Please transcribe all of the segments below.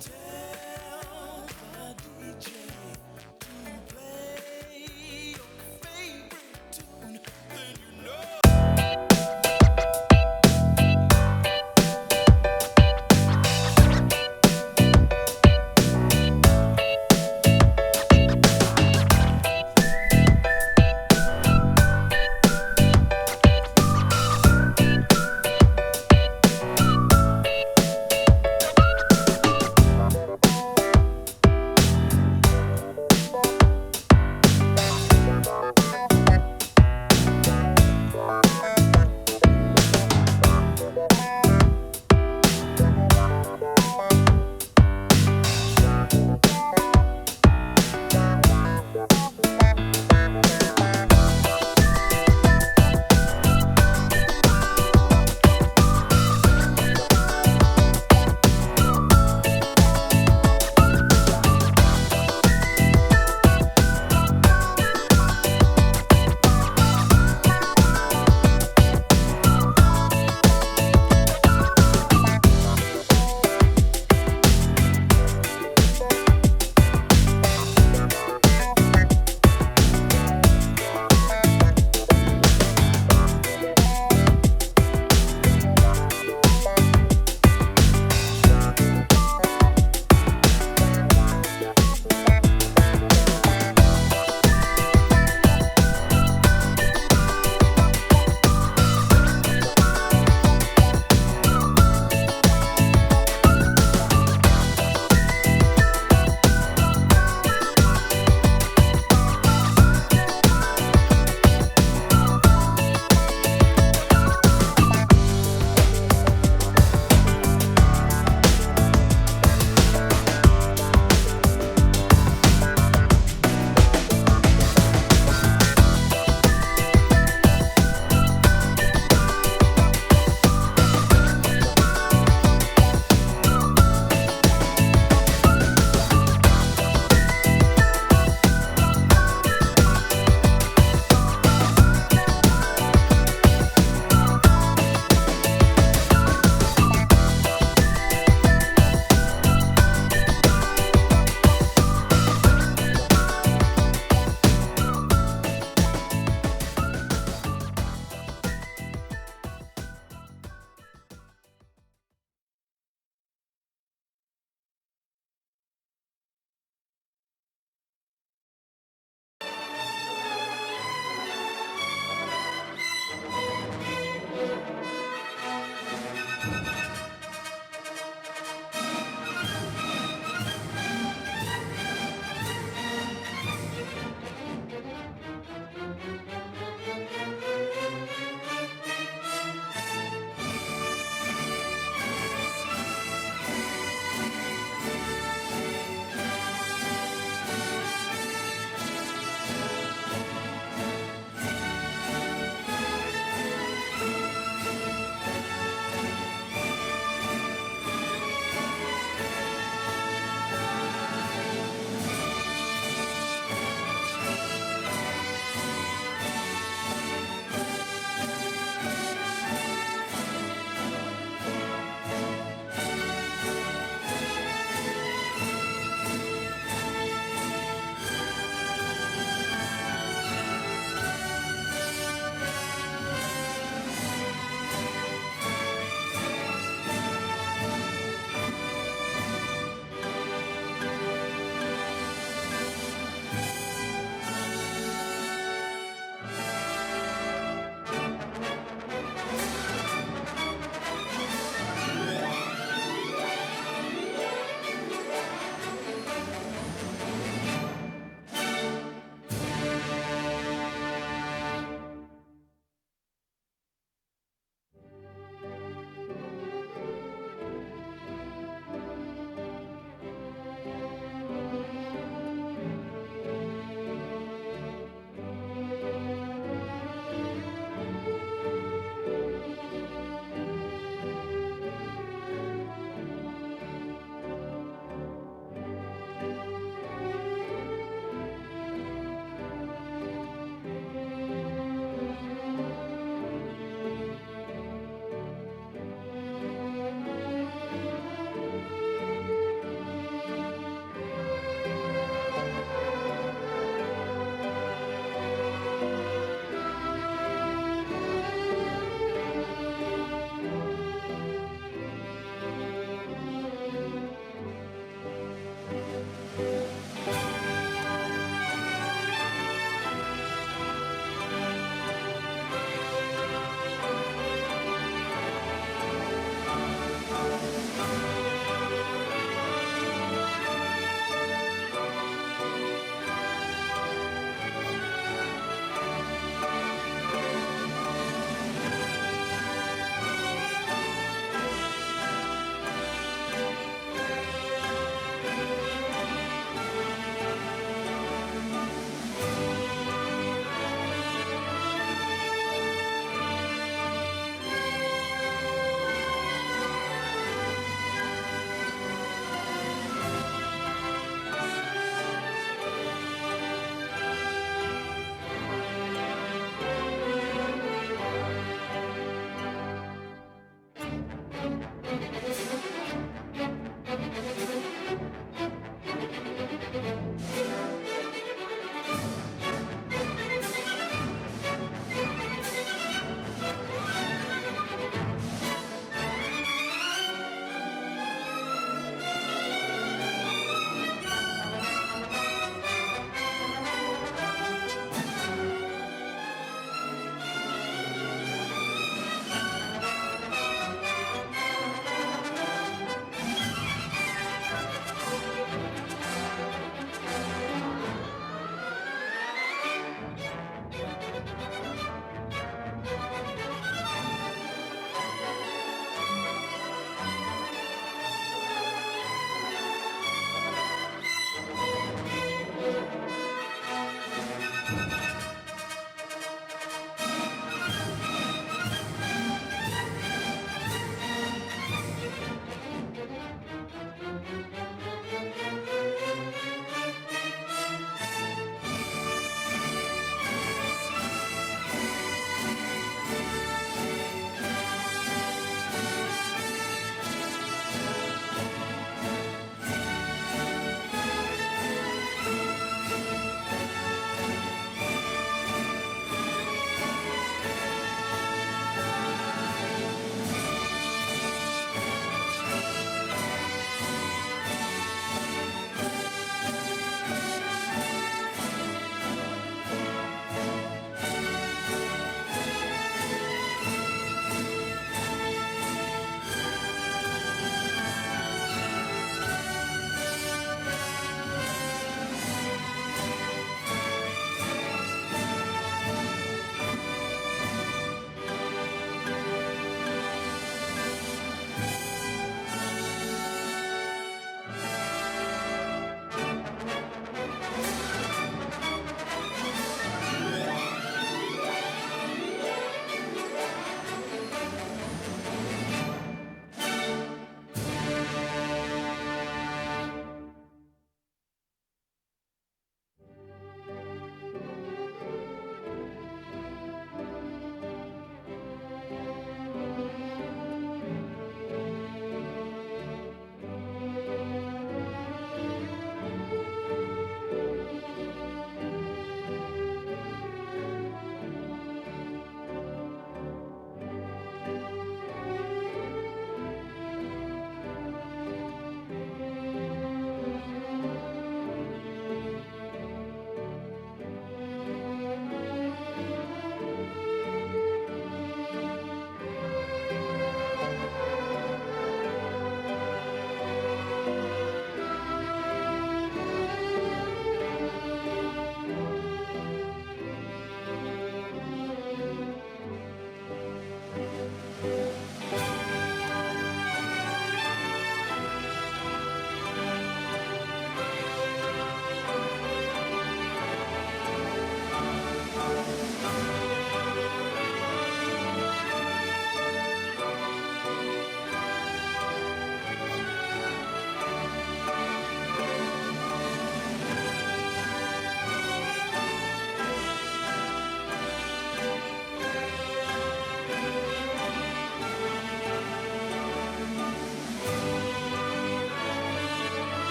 Tell the DJ to play your favorite tune. Then you know.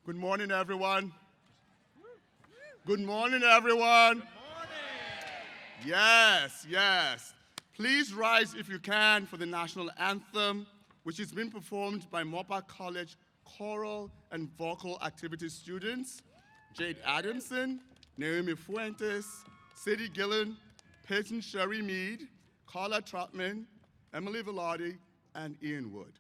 Good morning, everyone. Good morning, everyone. Yes, yes. Please rise if you can for the national anthem, which is being performed by Moorpark College choral and vocal activity students, Jade Adamson, Naomi Fuentes, Sadie Gillen, Peyton Sherry Mead, Carla Trotman, Emily Velarde, and Ian Wood.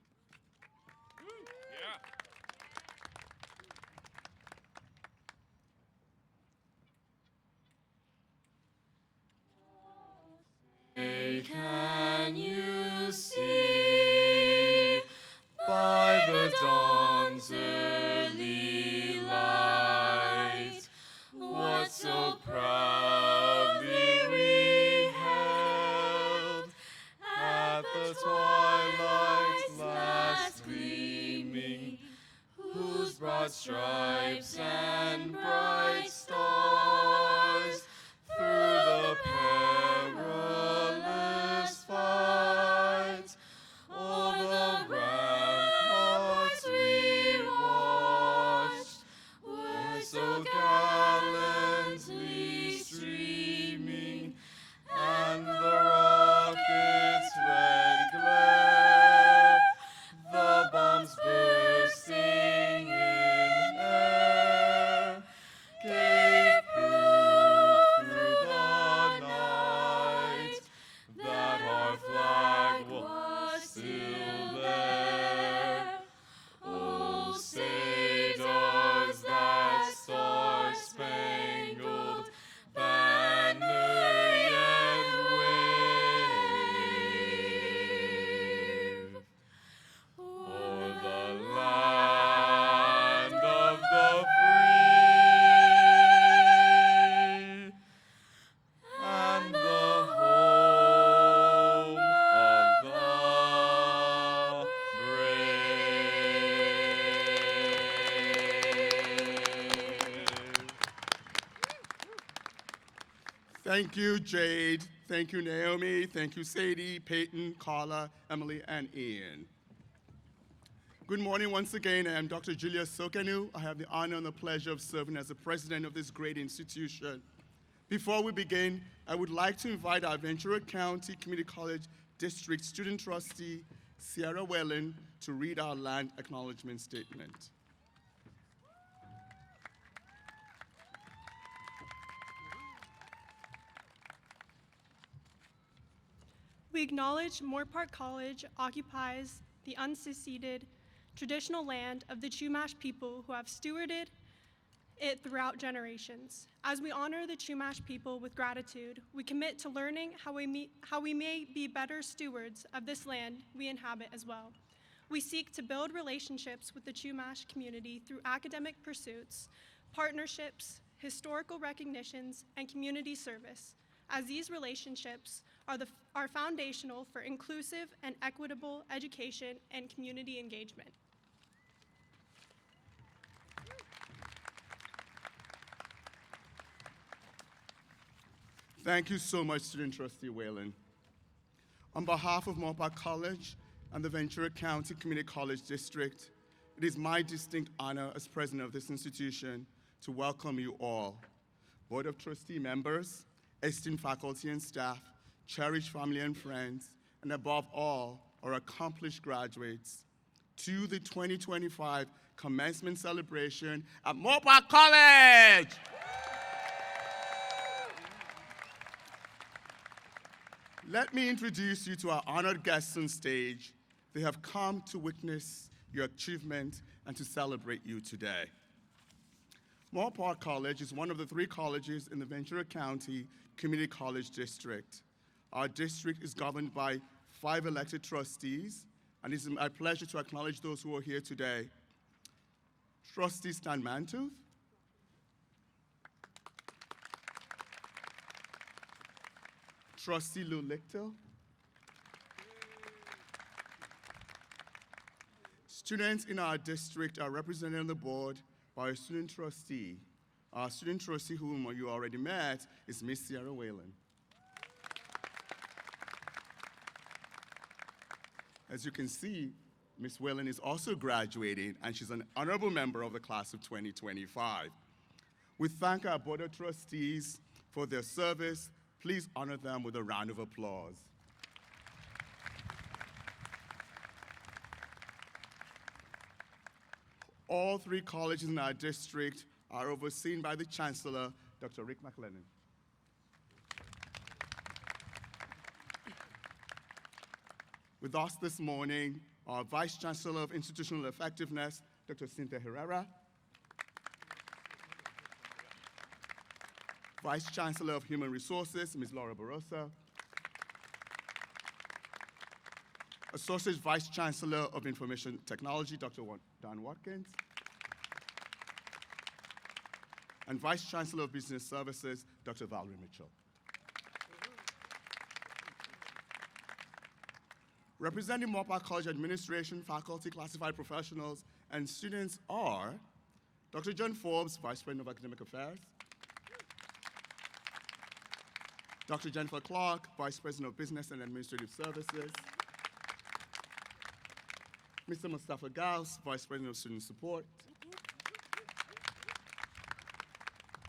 Can you see by the dawn's early light what so proudly we held at the twilight's last gleaming, whose broad stripes and bright stars through the perilous fight o'er the ramparts we watched were so gallantly streaming, and the rocket's red glare, the bombs bursting in air, gave proof through the night that our flag was still there. Oh, say does that star-spangled banner yet wave o'er the land of the free and the home of the brave. Thank you, Jade. Thank you, Naomi. Thank you, Sadie, Peyton, Carla, Emily, and Ian. Good morning once again. I am Dr. Julius Sokanu. I have the honor and the pleasure of serving as the president of this great institution. Before we begin, I would like to invite our Ventura County Community College District Student Trustee, Sierra Whalen, to read our land acknowledgement statement. We acknowledge Moorpark College occupies the unceded traditional land of the Chumash people who have stewarded it throughout generations. As we honor the Chumash people with gratitude, we commit to learning how we may be better stewards of this land we inhabit as well. We seek to build relationships with the Chumash community through academic pursuits, partnerships, historical recognitions, and community service, as these relationships are foundational for inclusive and equitable education and community engagement. Thank you so much, Student Trustee Whalen. On behalf of Moorpark College and the Ventura County Community College District, it is my distinct honor as president of this institution to welcome you all, Board of Trustee members, esteemed faculty and staff, cherished family and friends, and above all, our accomplished graduates, to the 2025 commencement celebration at Moorpark College. Let me introduce you to our honored guests on stage. They have come to witness your achievement and to celebrate you today. Moorpark College is one of the 3 colleges in the Ventura County Community College District. Our district is governed by 5 elected trustees, and it's my pleasure to acknowledge those who are here today. Trustee Stan Mantooth, Trustee Lou Lichtel, students in our district are represented on the board by a student trustee. Our student trustee, whom you already met, is Miss Sierra Whalen. As you can see, Ms. Whalen is also graduating, and she's an honorable member of the class of 2025. We thank our Board of Trustees for their service. Please honor them with a round of applause. All three colleges in our district are overseen by the Chancellor, Dr. Rick McLennan. With us this morning, our Vice Chancellor of Institutional Effectiveness, Dr. Cynthia Herrera. Vice Chancellor of Human Resources, Ms. Laura Barossa. Associate Vice Chancellor of Information Technology, Dr. Don Watkins. And Vice Chancellor of Business Services, Dr. Valerie Mitchell. Representing Moorpark College administration, faculty, classified professionals, and students are Dr. John Forbes, Vice President of Academic Affairs. Dr. Jennifer Clark, Vice President of Business and Administrative Services. Mr. Mustafa Gauss, Vice President of Student Support.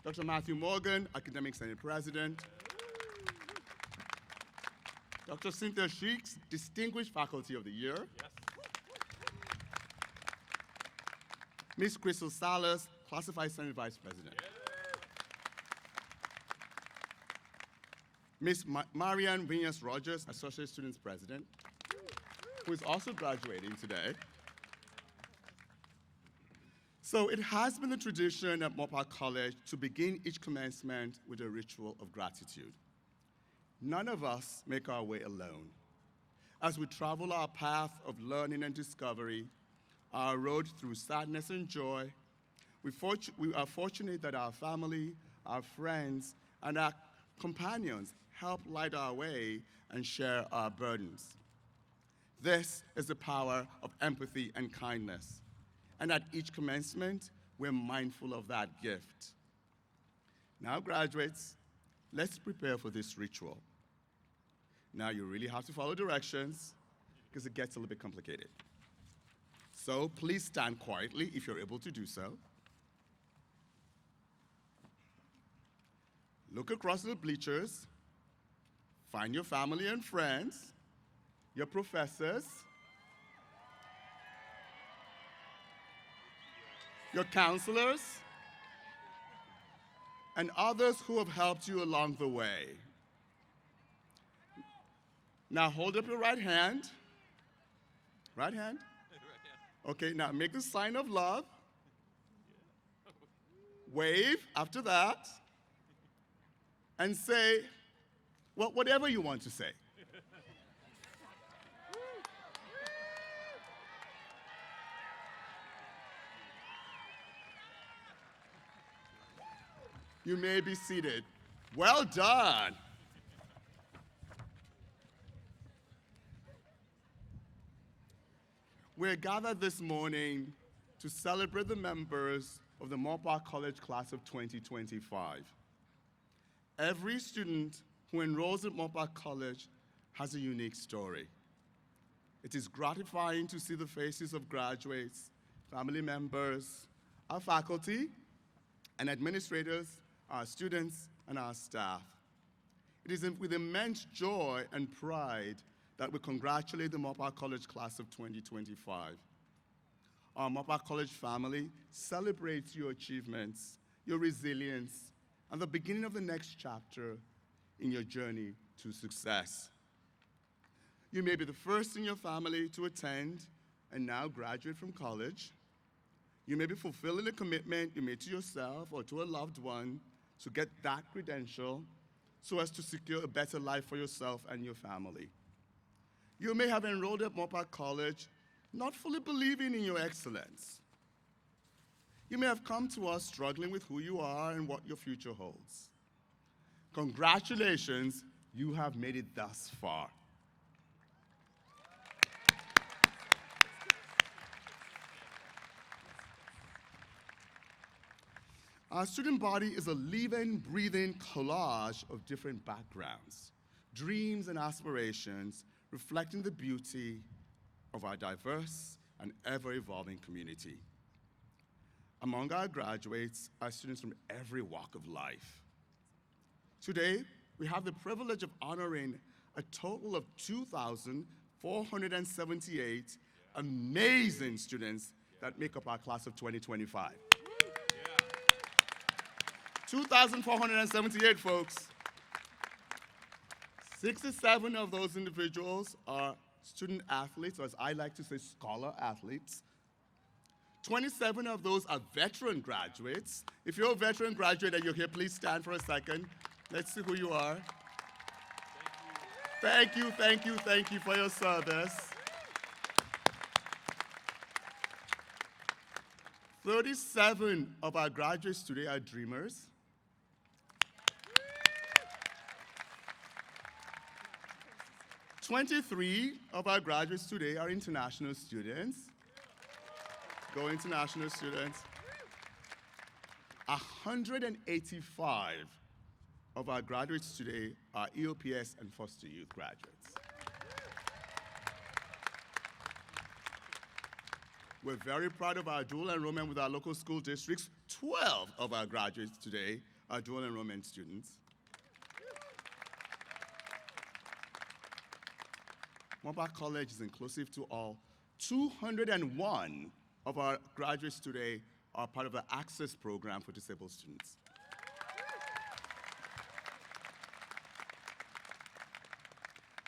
Dr. Matthew Morgan, Academic Senate President. Dr. Cynthia Sheeks, Distinguished Faculty of the Year. Yes. Ms. Crystal Salas, Classified Senate Vice President. Ms. Marianne Venus Rogers, Associate Students President, who is also graduating today. So it has been the tradition at Moorpark College to begin each commencement with a ritual of gratitude. None of us make our way alone. As we travel our path of learning and discovery, our road through sadness and joy, we are fortunate that our family, our friends, and our companions help light our way and share our burdens. This is the power of empathy and kindness. And at each commencement, we're mindful of that gift. Now, graduates, let's prepare for this ritual. Now, you really have to follow directions because it gets a little bit complicated. So please stand quietly if you're able to do so. Look across the bleachers. Find your family and friends, your professors, your counselors, and others who have helped you along the way. Now hold up your right hand. Right hand? Okay, now make the sign of love. Wave after that. And say, well, whatever you want to say. You may be seated. Well done. We're gathered this morning to celebrate the members of the Moorpark College class of 2025. Every student who enrolls at Moorpark College has a unique story. It is gratifying to see the faces of graduates, family members, our faculty, and administrators, our students, and our staff. It is with immense joy and pride that we congratulate the Moorpark College class of 2025. Our Moorpark College family celebrates your achievements, your resilience, and the beginning of the next chapter in your journey to success. You may be the first in your family to attend and now graduate from college. You may be fulfilling a commitment you made to yourself or to a loved one to get that credential so as to secure a better life for yourself and your family. You may have enrolled at Moorpark College not fully believing in your excellence. You may have come to us struggling with who you are and what your future holds. Congratulations, you have made it thus far. Our student body is a living, breathing collage of different backgrounds, dreams and aspirations, reflecting the beauty of our diverse an ever-evolving community. Among our graduates are students from every walk of life. Today, we have the privilege of honoring a total of 2,478 amazing students that make up our class of 2025. 2,478 folks. 67 of those individuals are student athletes, or as I like to say, scholar athletes. 27 of those are veteran graduates. If you're a veteran graduate and you're here, please stand for a second. Let's see who you are. Thank you, thank you, thank you for your service. 37 of our graduates today are dreamers. 23 of our graduates today are international students. Go international students. 185 of our graduates today are EOPS and foster youth graduates. We're very proud of our dual enrollment with our local school districts. 12 of our graduates today are dual enrollment students. Moorpark College is inclusive to all. 201 of our graduates today are part of the Access Program for disabled students.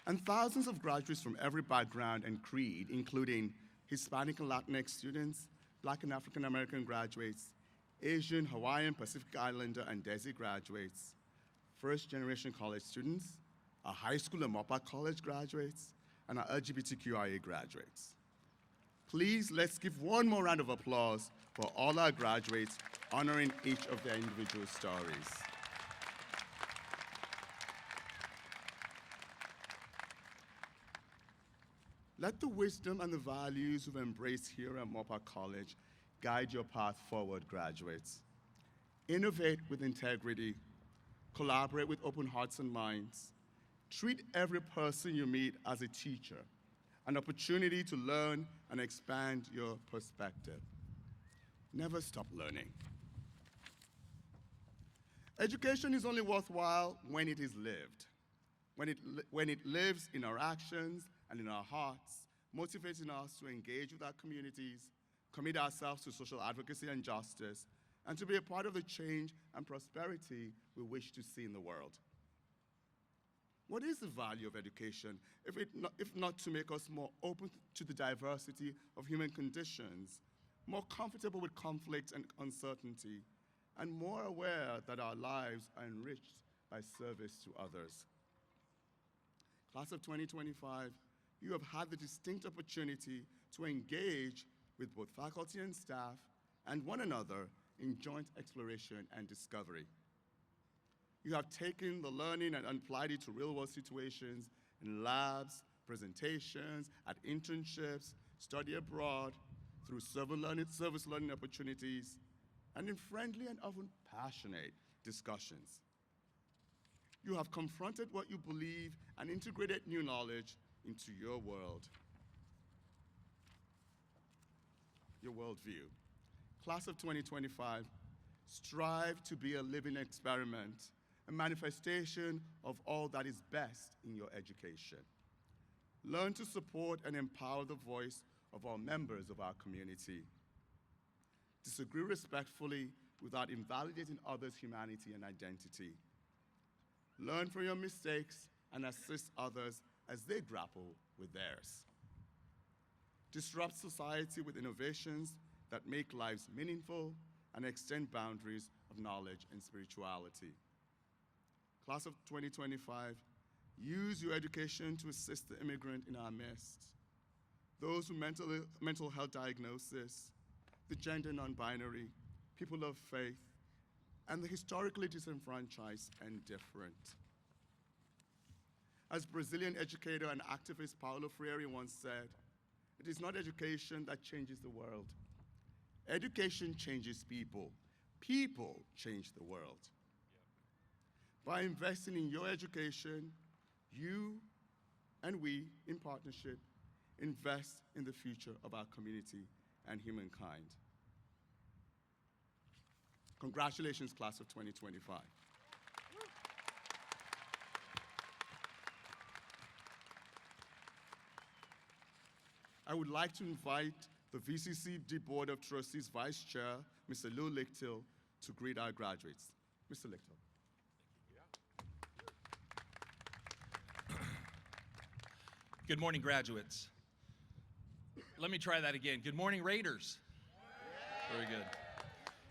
And thousands of graduates from every background and creed, including Hispanic and Latinx students, Black and African American graduates, Asian, Hawaiian, Pacific Islander, and DESI graduates, first-generation college students, our high school and Moorpark College graduates, and our LGBTQIA graduates. Please, let's give one more round of applause for all our graduates, honoring each of their individual stories. Let the wisdom and the values we've embraced here at Moorpark College guide your path forward, graduates. Innovate with integrity, collaborate with open hearts and minds. Treat every person you meet as a teacher, an opportunity to learn and expand your perspective. Never stop learning. Education is only worthwhile when it is lived, when it lives in our actions and in our hearts, motivating us to engage with our communities, commit ourselves to social advocacy and justice, and to be a part of the change and prosperity we wish to see in the world. What is the value of education if not to make us more open to the diversity of human conditions, more comfortable with conflict and uncertainty, and more aware that our lives are enriched by service to others? Class of 2025, you have had the distinct opportunity to engage with both faculty and staff and one another in joint exploration and discovery. You have taken the learning and applied it to real-world situations in labs, presentations, at internships, study abroad, through service learning opportunities, and in friendly and often passionate discussions. You have confronted what you believe and integrated new knowledge into your world, your worldview. Class of 2025, strive to be a living experiment, a manifestation of all that is best in your education. Learn to support and empower the voice of all members of our community. Disagree respectfully without invalidating others' humanity and identity. Learn from your mistakes and assist others as they grapple with theirs. Disrupt society with innovations that make lives meaningful and extend boundaries of knowledge and spirituality. Class of 2025, use your education to assist the immigrant in our midst, those with mental health diagnosis, the gender non-binary, people of faith, and the historically disenfranchised and different. As Brazilian educator and activist Paulo Freire once said, it is not education that changes the world. Education changes people. People change the world. By investing in your education, you and we, in partnership, invest in the future of our community and humankind. Congratulations, class of 2025. I would like to invite the VCCD Board of Trustees Vice Chair, Mr. Lou Lichtil, to greet our graduates. Mr. Lichtil. Good morning, graduates. Let me try that again. Good morning, Raiders. Very good.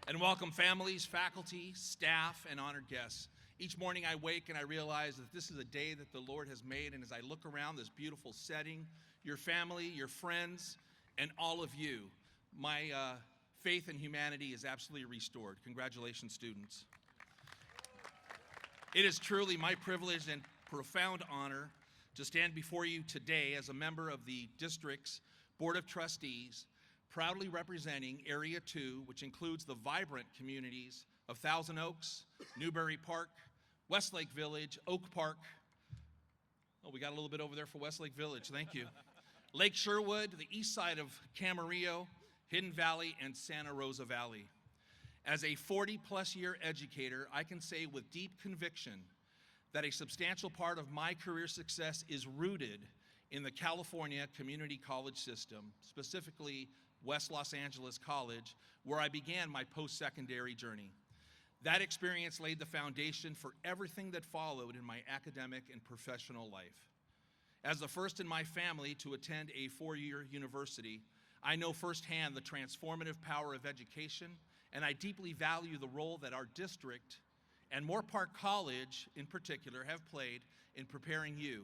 And welcome families, faculty, staff, and honored guests. Each morning I wake and I realize that this is a day that the Lord has made, and as I look around this beautiful setting, your family, your friends, and all of you, my faith in humanity is absolutely restored. Congratulations, students. It is truly my privilege and profound honor to stand before you today as a member of the district's Board of Trustees, proudly representing Area 2, which includes the vibrant communities of Thousand Oaks, Newbury Park, Westlake Village, Oak Park. Oh, we got a little bit over there for Westlake Village, thank you. Lake Sherwood, the east side of Camarillo, Hidden Valley, and Santa Rosa Valley. As a 40-plus year educator, I can say with deep conviction that a substantial part of my career success is rooted in the California community college system, specifically West Los Angeles College, where I began my post-secondary journey. That experience laid the foundation for everything that followed in my academic and professional life. As the first in my family to attend a four-year university, I know firsthand the transformative power of education, and I deeply value the role that our district and Moorpark College in particular have played in preparing you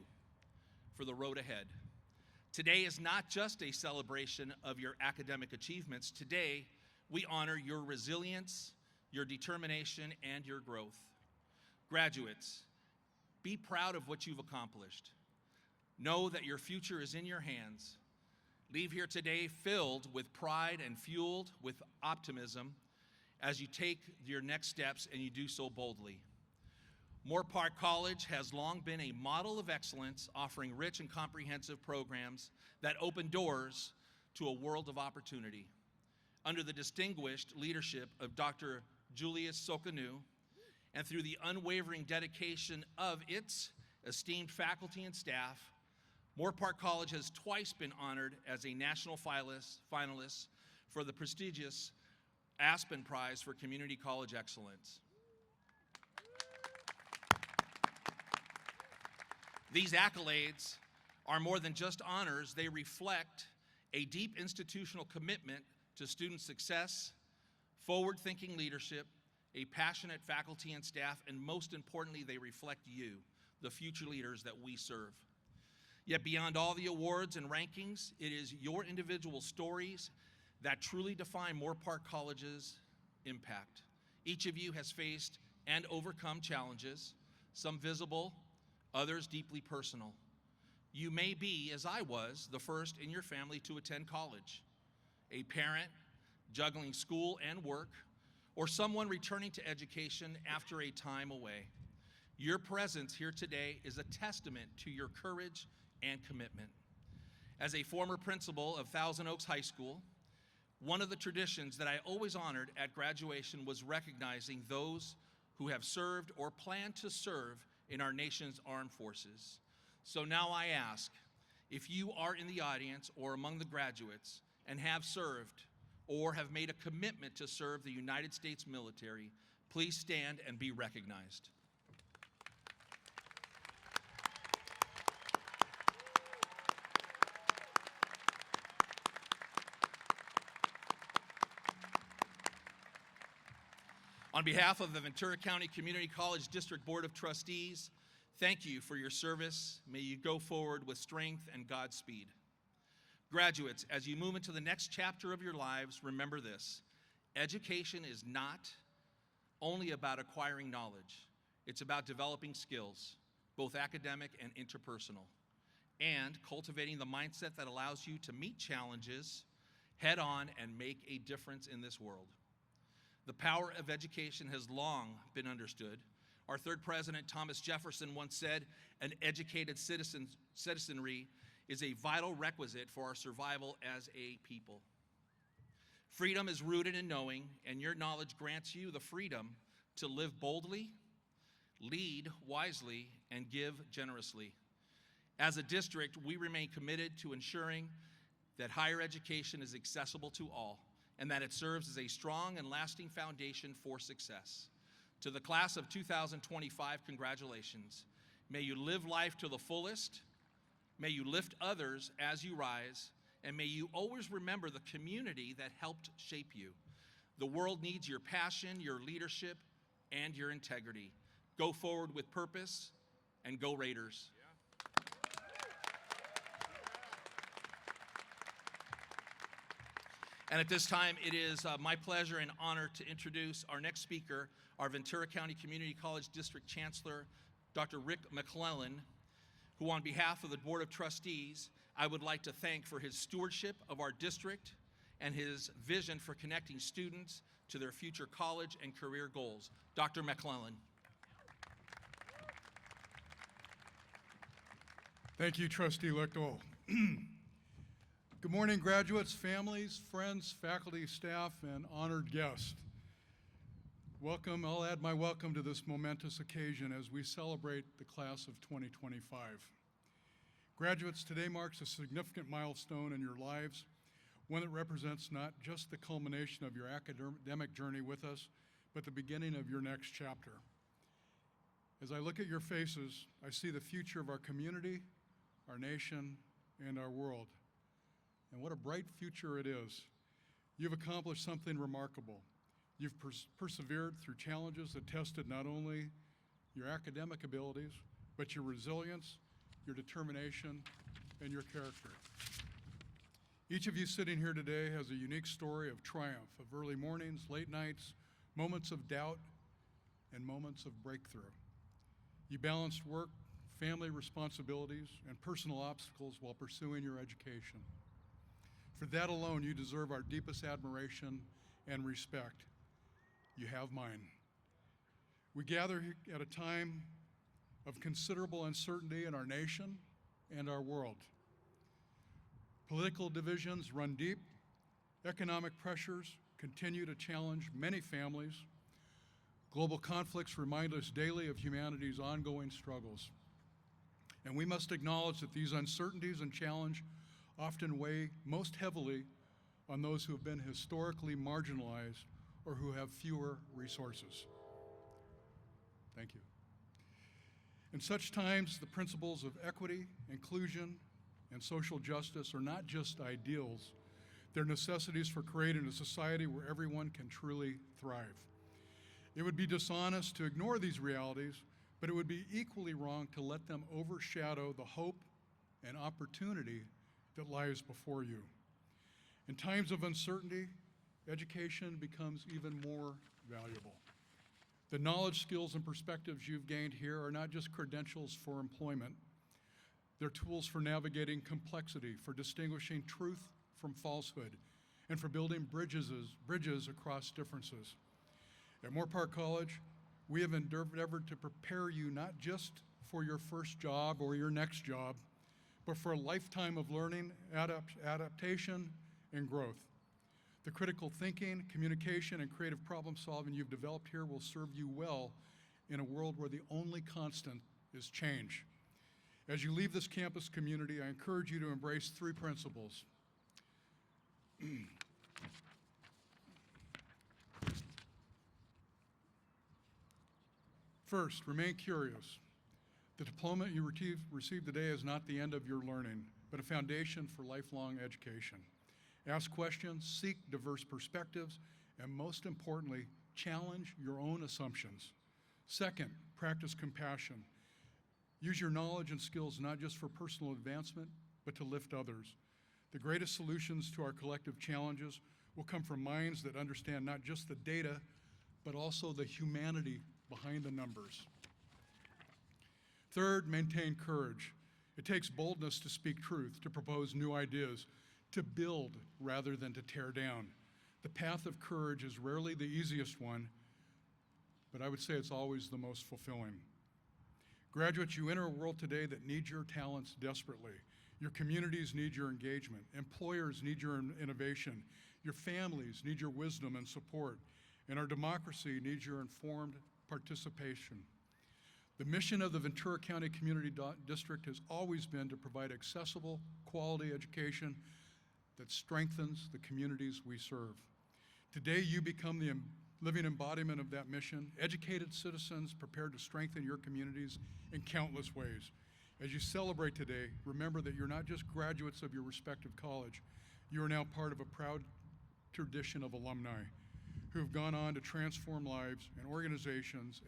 for the road ahead. Today is not just a celebration of your academic achievements. Today, we honor your resilience, your determination, and your growth. Graduates, be proud of what you've accomplished. Know that your future is in your hands. Leave here today filled with pride and fueled with optimism as you take your next steps and you do so boldly. Moorpark College has long been a model of excellence, offering rich and comprehensive programs that open doors to a world of opportunity. Under the distinguished leadership of Dr. Julius Sokanu, and through the unwavering dedication of its esteemed faculty and staff, Moorpark College has twice been honored as a national finalist for the prestigious Aspen Prize for Community College Excellence. These accolades are more than just honors. They reflect a deep institutional commitment to student success, forward-thinking leadership, a passionate faculty and staff, and most importantly, they reflect you, the future leaders that we serve. Yet beyond all the awards and rankings, it is your individual stories that truly define Moorpark College's impact. Each of you has faced and overcome challenges, some visible, others deeply personal. You may be, as I was, the first in your family to attend college, a parent juggling school and work, or someone returning to education after a time away. Your presence here today is a testament to your courage and commitment. As a former principal of Thousand Oaks High School, one of the traditions that I always honored at graduation was recognizing those who have served or plan to serve in our nation's armed forces. So now I ask, if you are in the audience or among the graduates and have served or have made a commitment to serve the United States military, please stand and be recognized. On behalf of the Ventura County Community College District Board of Trustees, thank you for your service. May you go forward with strength and Godspeed. Graduates, as you move into the next chapter of your lives, remember this: education is not only about acquiring knowledge, it's about developing skills, both academic and interpersonal, and cultivating the mindset that allows you to meet challenges head on and make a difference in this world. The power of education has long been understood. Our third president, Thomas Jefferson, once said, "An educated citizenry is a vital requisite for our survival as a people. Freedom is rooted in knowing, and your knowledge grants you the freedom to live boldly, lead wisely, and give generously. As a district, we remain committed to ensuring that higher education is accessible to all and that it serves as a strong and lasting foundation for success. To the class of 2025, congratulations. May you live life to the fullest. May you lift others as you rise. And may you always remember the community that helped shape you. The world needs your passion, your leadership, and your integrity. Go forward with purpose, and go Raiders. And at this time, it is my pleasure and honor to introduce our next speaker, our Ventura County Community College District Chancellor, Dr. Rick McClellan, who on behalf of the Board of Trustees, I would like to thank for his stewardship of our district and his vision for connecting students to their future college and career goals. Dr. McClellan. Thank you, Trustee Lichtel. Good morning, graduates, families, friends, faculty, staff, and honored guests. Welcome. I'll add my welcome to this momentous occasion as we celebrate the class of 2025. Graduates, today marks a significant milestone in your lives, one that represents not just the culmination of your academic journey with us, but the beginning of your next chapter. As I look at your faces, I see the future of our community, our nation, and our world. And what a bright future it is. You've accomplished something remarkable. You've persevered through challenges that tested not only your academic abilities, but your resilience, your determination, and your character. Each of you sitting here today has a unique story of triumph, of early mornings, late nights, moments of doubt, and moments of breakthrough. You balanced work, family responsibilities, and personal obstacles while pursuing your education. For that alone, you deserve our deepest admiration and respect. You have mine. We gather at a time of considerable uncertainty in our nation and our world. Political divisions run deep. Economic pressures continue to challenge many families. Global conflicts remind us daily of humanity's ongoing struggles. And we must acknowledge that these uncertainties and challenge often weigh most heavily on those who have been historically marginalized or who have fewer resources. Thank you. In such times, the principles of equity, inclusion, and social justice are not just ideals, they're necessities for creating a society where everyone can truly thrive. It would be dishonest to ignore these realities, but it would be equally wrong to let them overshadow the hope and opportunity that lies before you. In times of uncertainty, education becomes even more valuable. The knowledge, skills, and perspectives you've gained here are not just credentials for employment. They're tools for navigating complexity, for distinguishing truth from falsehood, and for building bridges across differences. At Moorpark College, we have endeavored to prepare you not just for your first job or your next job, but for a lifetime of learning, adaptation, and growth. The critical thinking, communication, and creative problem solving you've developed here will serve you well in a world where the only constant is change. As you leave this campus community, I encourage you to embrace three principles. First, remain curious. The diploma you received today is not the end of your learning, but a foundation for lifelong education. Ask questions, seek diverse perspectives, and most importantly, challenge your own assumptions. Second, practice compassion. Use your knowledge and skills not just for personal advancement, but to lift others. The greatest solutions to our collective challenges will come from minds that understand not just the data, but also the humanity behind the numbers. Third, maintain courage. It takes boldness to speak truth, to propose new ideas, to build rather than to tear down. The path of courage is rarely the easiest one, but I would say it's always the most fulfilling. Graduates, you enter a world today that needs your talents desperately. Your communities need your engagement. Employers need your innovation. Your families need your wisdom and support. And our democracy needs your informed participation. The mission of the Ventura County Community District has always been to provide accessible, quality education that strengthens the communities we serve. Today, you become the living embodiment of that mission, educated citizens prepared to strengthen your communities in countless ways. As you celebrate today, remember that you're not just graduates of your respective college. You are now part of a proud tradition of alumni who have gone on to transform lives and organizations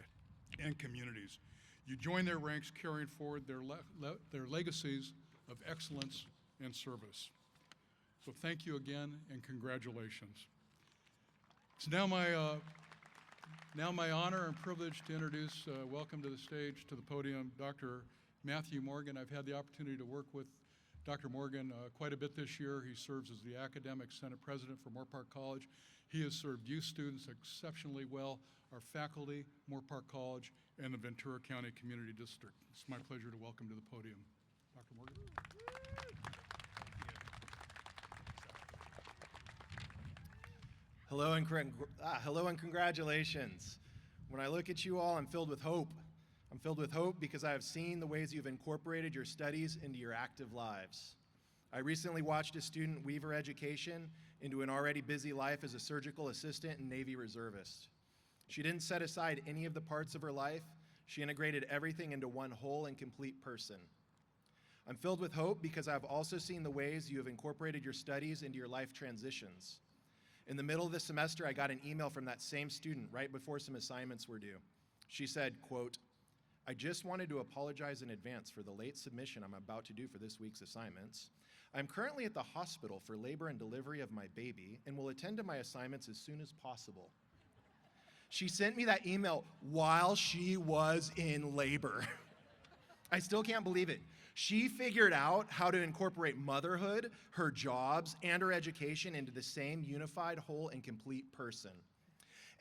and communities. You join their ranks carrying forward their legacies of excellence and service. So thank you again and congratulations. It's now my honor and privilege to introduce, welcome to the stage, to the podium, Dr. Matthew Morgan. I've had the opportunity to work with Dr. Morgan quite a bit this year. He serves as the Academic Senate President for Moorpark College. He has served youth students exceptionally well, our faculty, Moorpark College, and the Ventura County Community District. It's my pleasure to welcome to the podium Dr. Morgan. Hello and congratulations. When I look at you all, I'm filled with hope. I'm filled with hope because I have seen the ways you've incorporated your studies into your active lives. I recently watched a student weave her education into an already busy life as a surgical assistant and Navy reservist. She didn't set aside any of the parts of her life. She integrated everything into one whole and complete person. I'm filled with hope because I've also seen the ways you have incorporated your studies into your life transitions. In the middle of the semester, I got an email from that same student right before some assignments were due. She said, quote, "I just wanted to apologize in advance for the late submission I'm about to do for this week's assignments. I'm currently at the hospital for labor and delivery of my baby and will attend to my assignments as soon as possible." She sent me that email while she was in labor. I still can't believe it. She figured out how to incorporate motherhood, her jobs, and her education into the same unified, whole, and complete person.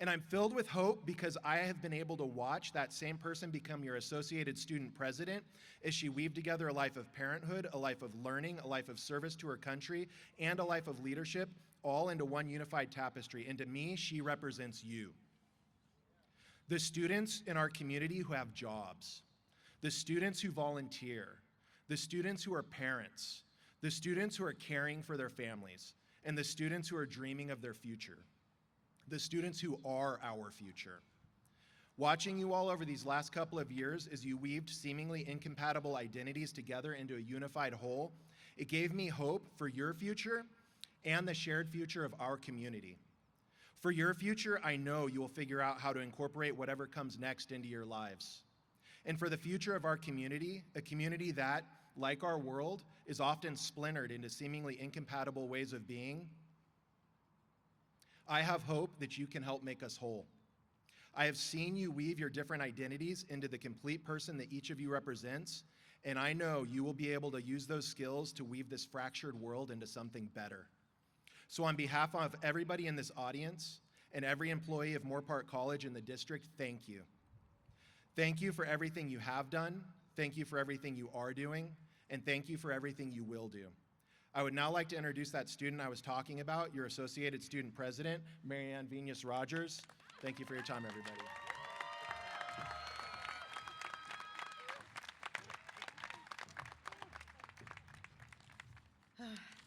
And I'm filled with hope because I have been able to watch that same person become your Associated Student President as she weaved together a life of parenthood, a life of learning, a life of service to her country, and a life of leadership, all into one unified tapestry. And to me, she represents you. The students in our community who have jobs, the students who volunteer, the students who are parents, the students who are caring for their families, and the students who are dreaming of their future. The students who are our future. Watching you all over these last couple of years as you weaved seemingly incompatible identities together into a unified whole, it gave me hope for your future and the shared future of our community. For your future, I know you will figure out how to incorporate whatever comes next into your lives. And for the future of our community, a community that, like our world, is often splintered into seemingly incompatible ways of being, I have hope that you can help make us whole. I have seen you weave your different identities into the complete person that each of you represents, and I know you will be able to use those skills to weave this fractured world into something better. So on behalf of everybody in this audience and every employee of Moorpark College in the district, thank you. Thank you for everything you have done, thank you for everything you are doing, and thank you for everything you will do. I would now like to introduce that student I was talking about, your Associated Student President, Marianne Venus-Rogers. Thank you for your time, everybody.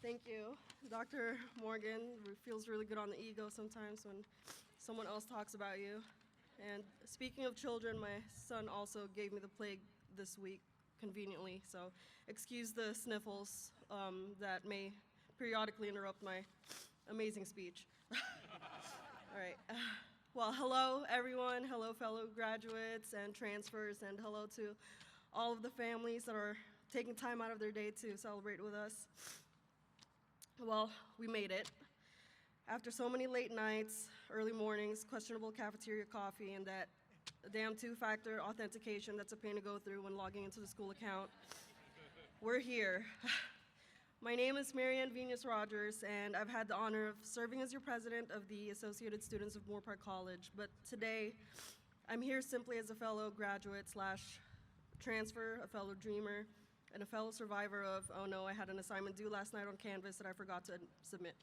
Thank you, Dr. Morgan. It feels really good on the ego sometimes when someone else talks about you. And speaking of children, my son also gave me the plague this week, conveniently, so excuse the sniffles that may periodically interrupt my amazing speech. All right. Well, hello, everyone. Hello, fellow graduates and transfers, and hello to all of the families that are taking time out of their day to celebrate with us. Well, we made it. After so many late nights, early mornings, questionable cafeteria coffee, and that damn two-factor authentication that's a pain to go through when logging into the school account, we're here. My name is Marianne Venus-Rogers, and I've had the honor of serving as your president of the Associated Students of Moorpark College, but today, I'm here simply as a fellow graduate / transfer, a fellow dreamer, and a fellow survivor of, oh no, I had an assignment due last night on Canvas that I forgot to submit.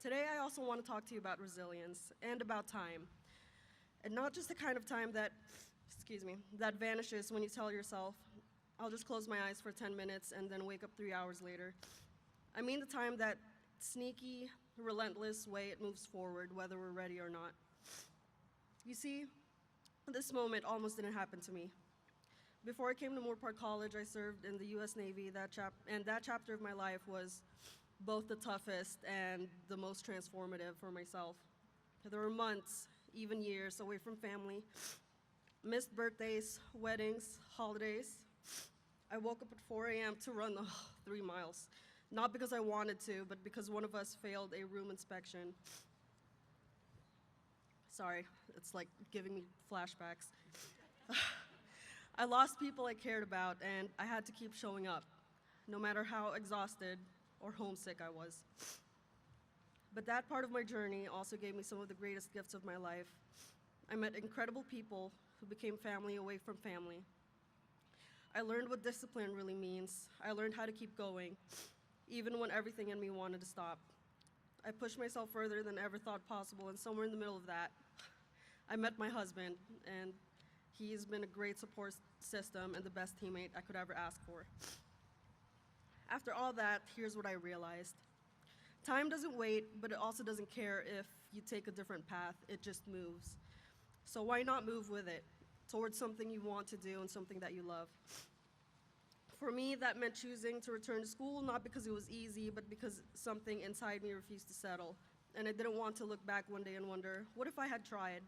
Today, I also want to talk to you about resilience and about time. And not just the kind of time that, that vanishes when you tell yourself, I'll just close my eyes for 10 minutes and then wake up 3 hours later. I mean the time that sneaky, relentless way it moves forward, whether we're ready or not. You see, this moment almost didn't happen to me. Before I came to Moorpark College, I served in the U.S. Navy, and that chapter of my life was both the toughest and the most transformative for myself. There were months, even years, away from family, missed birthdays, weddings, holidays. I woke up at 4 a.m. to run the 3 miles, not because I wanted to, but because one of us failed a room inspection. Sorry, it's like giving me flashbacks. I lost people I cared about, and I had to keep showing up, no matter how exhausted or homesick I was. But that part of my journey also gave me some of the greatest gifts of my life. I met incredible people who became family away from family. I learned what discipline really means. I learned how to keep going, even when everything in me wanted to stop. I pushed myself further than I ever thought possible, and somewhere in the middle of that, I met my husband, and he's been a great support system and the best teammate I could ever ask for. After all that, here's what I realized. Time doesn't wait, but it also doesn't care if you take a different path, it just moves. So why not move with it, towards something you want to do and something that you love? For me, that meant choosing to return to school, not because it was easy, but because something inside me refused to settle. And I didn't want to look back one day and wonder, what if I had tried?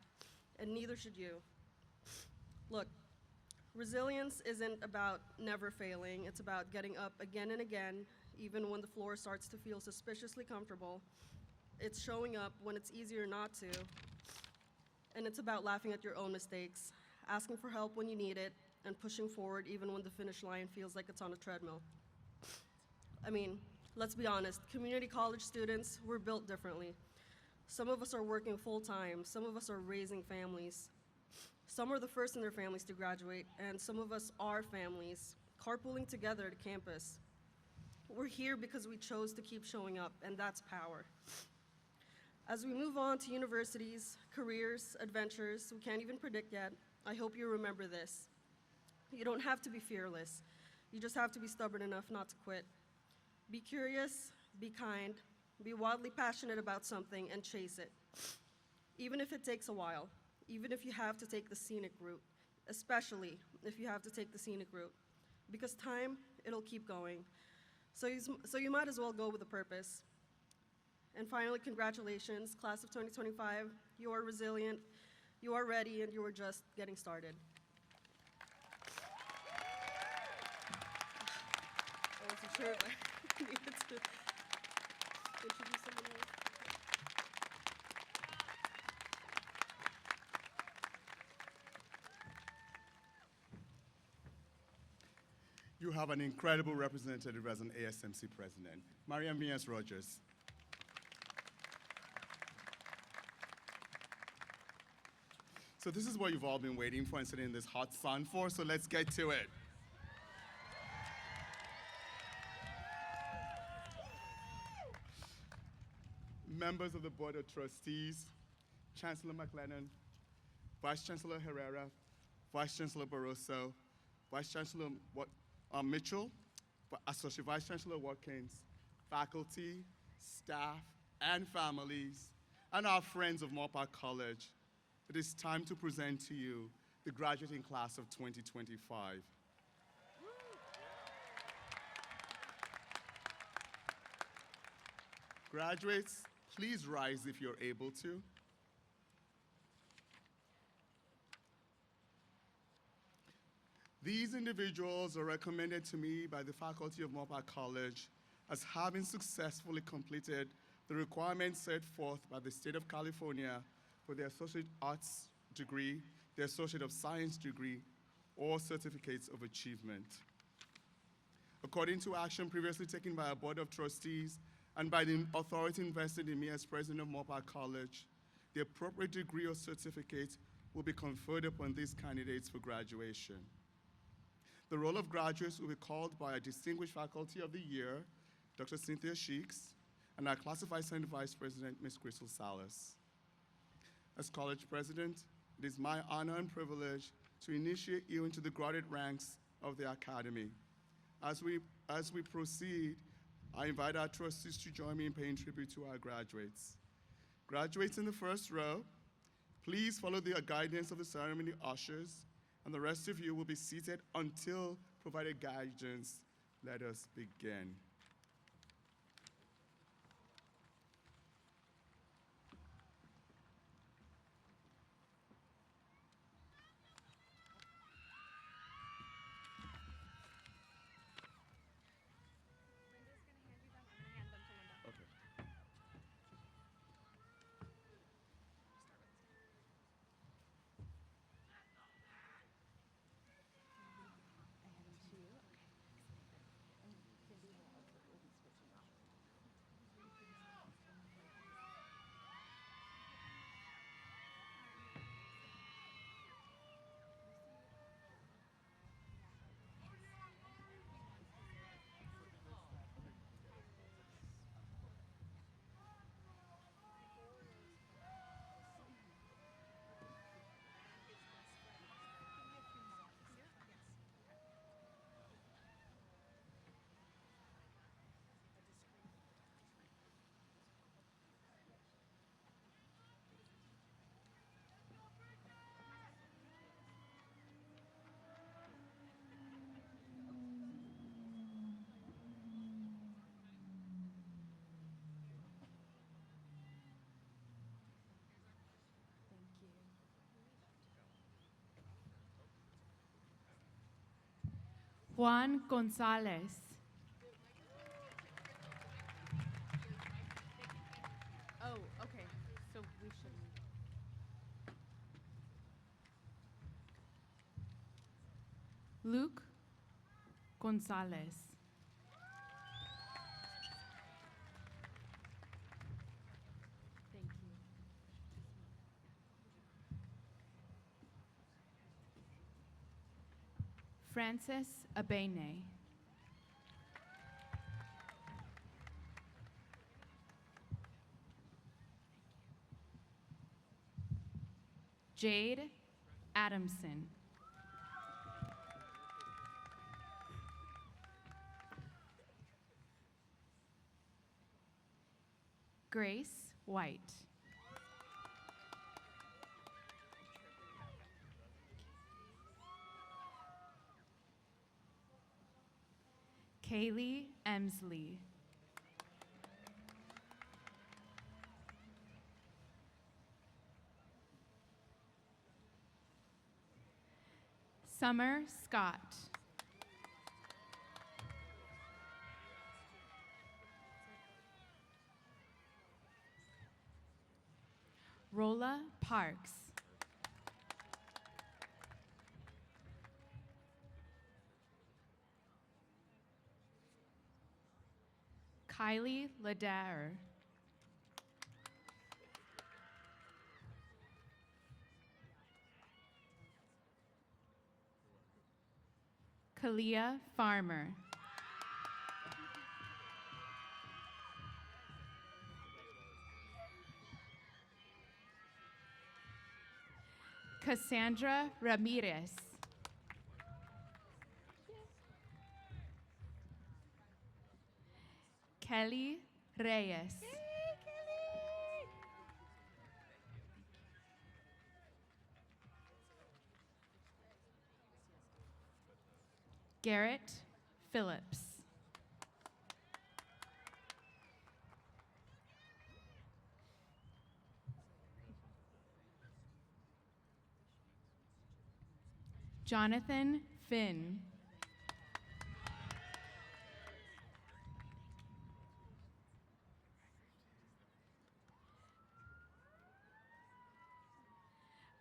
And neither should you. Look, resilience isn't about never failing. It's about getting up again and again, even when the floor starts to feel suspiciously comfortable. It's showing up when it's easier not to. And it's about laughing at your own mistakes, asking for help when you need it, and pushing forward even when the finish line feels like it's on a treadmill. I mean, let's be honest, community college students, we're built differently. Some of us are working full-time, some of us are raising families. Some are the first in their families to graduate, and some of us are families, carpooling together to campus. We're here because we chose to keep showing up, and that's power. As we move on to universities, careers, adventures we can't even predict yet, I hope you remember this. You don't have to be fearless. You just have to be stubborn enough not to quit. Be curious, be kind, be wildly passionate about something, and chase it. Even if it takes a while, even if you have to take the scenic route, especially if you have to take the scenic route. Because time, it'll keep going. So you might as well go with a purpose. And finally, congratulations, class of 2025. You are resilient, you are ready, and you are just getting started. I wasn't sure if I needed to introduce someone else. You have an incredible representative as an ASMC president, Mariam Mias Rogers. So this is what you've all been waiting for and sitting in this hot sun for, so let's get to it. Members of the Board of Trustees, Chancellor McLennan, Vice Chancellor Herrera, Vice Chancellor Barroso, Vice Chancellor Mitchell, Associate Vice Chancellor Watkins, faculty, staff, and families, and our friends of Moorpark College, it is time to present to you the graduating class of 2025. Graduates, please rise if you're able to. These individuals are recommended to me by the faculty of Moorpark College as having successfully completed the requirements set forth by the state of California for their Associate Arts degree, their Associate of Science degree, or certificates of achievement. According to action previously taken by our Board of Trustees and by the authority invested in me as president of Moorpark College, the appropriate degree or certificate will be conferred upon these candidates for graduation. The roll of graduates will be called by our Distinguished Faculty of the Year, Dr. Cynthia Sheeks, and our Classified Senate Vice President, Ms. Crystal Salas. As college president, it is my honor and privilege to initiate you into the graduate ranks of the Academy. As we proceed, I invite our trustees to join me in paying tribute to our graduates. Graduates in the first row, please follow the guidance of the ceremony ushers, and the rest of you will be seated until provided guidance. Let us begin. Juan Gonzalez. Oh, okay. So we should. Luke Gonzalez. Thank you. Francis Abene. Jade Adamson. Grace White. Kaylee Emsley. Summer Scott. Rolla Parks. Kylie Ladare. Kalia Farmer. Cassandra Ramirez. Kelly Reyes. Garrett Phillips. Jonathan Finn.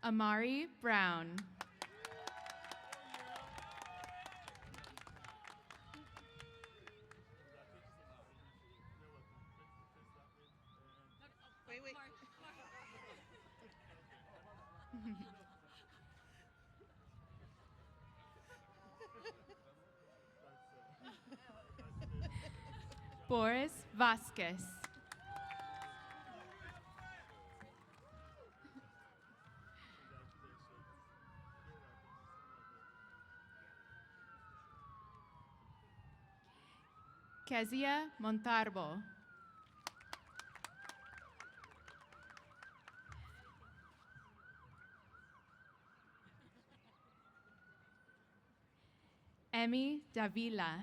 Amari Brown. Wait. Boris Vasquez. Kezia Montalvo. Emmy Davila.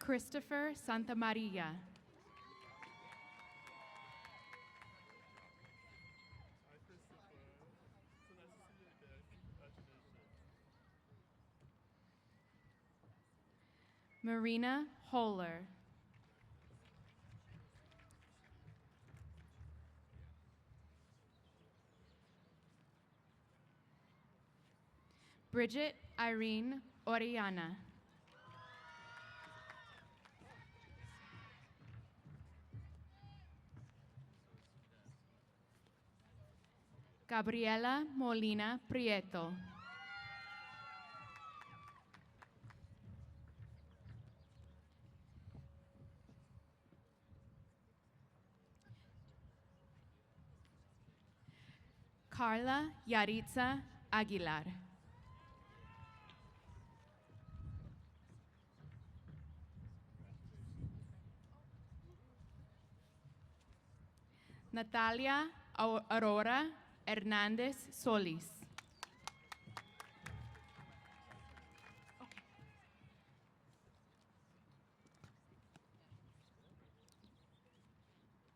Christopher Santamaria. Marina Holler. Bridget Irene Oriana. Gabriela Molina Prieto. Carla Yaritza Aguilar. Natalia Aurora Hernández Solis.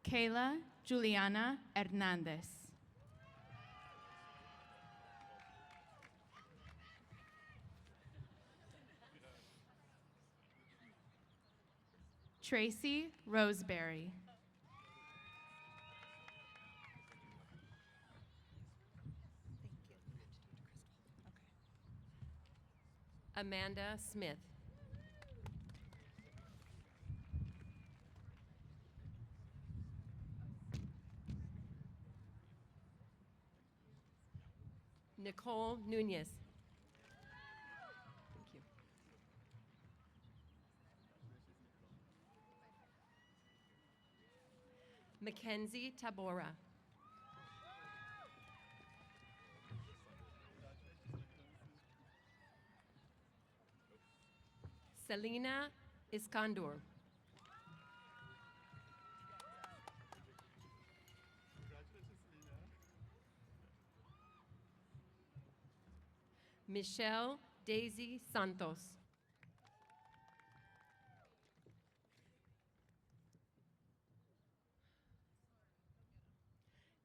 Kayla Juliana Hernández. Tracy Roseberry. Amanda Smith. Nicole Nunez. Thank you. Mackenzie Tabora. Selena Iskandor. Michelle Daisy Santos.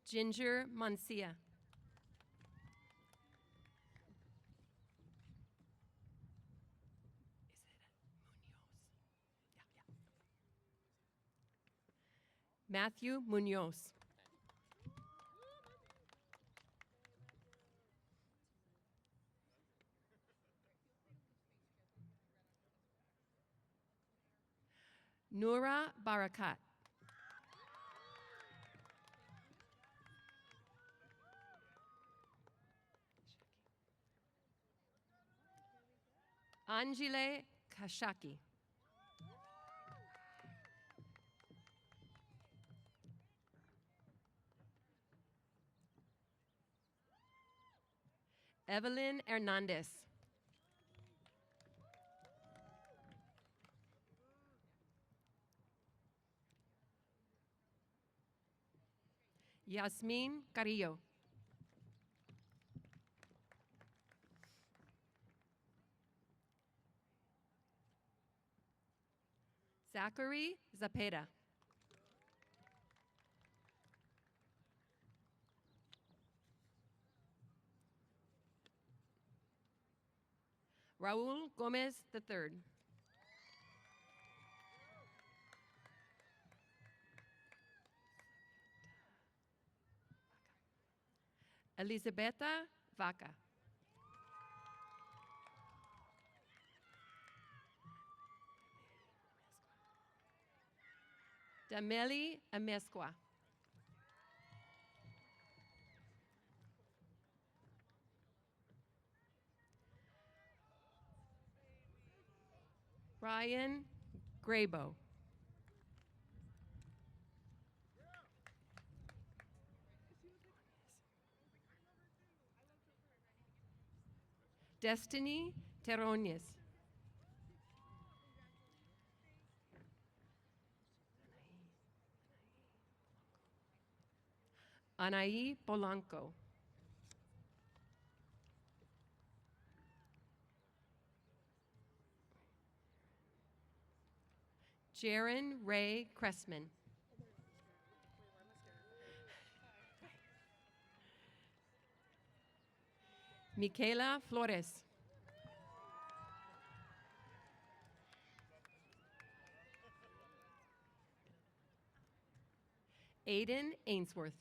Ginger Mancia. Matthew Munoz. Noura Barakat. Anjile Kashaki. Evelyn Hernandez. Yasmin Carrillo. Zachary Zapeta. Raul Gomez III. Elizabeta Vaca. Dameli Amesqua. Ryan Grabo. Destiny Terrones. Anaí Polanco. Jaron Ray Cressman. Michaela Flores. Aiden Ainsworth.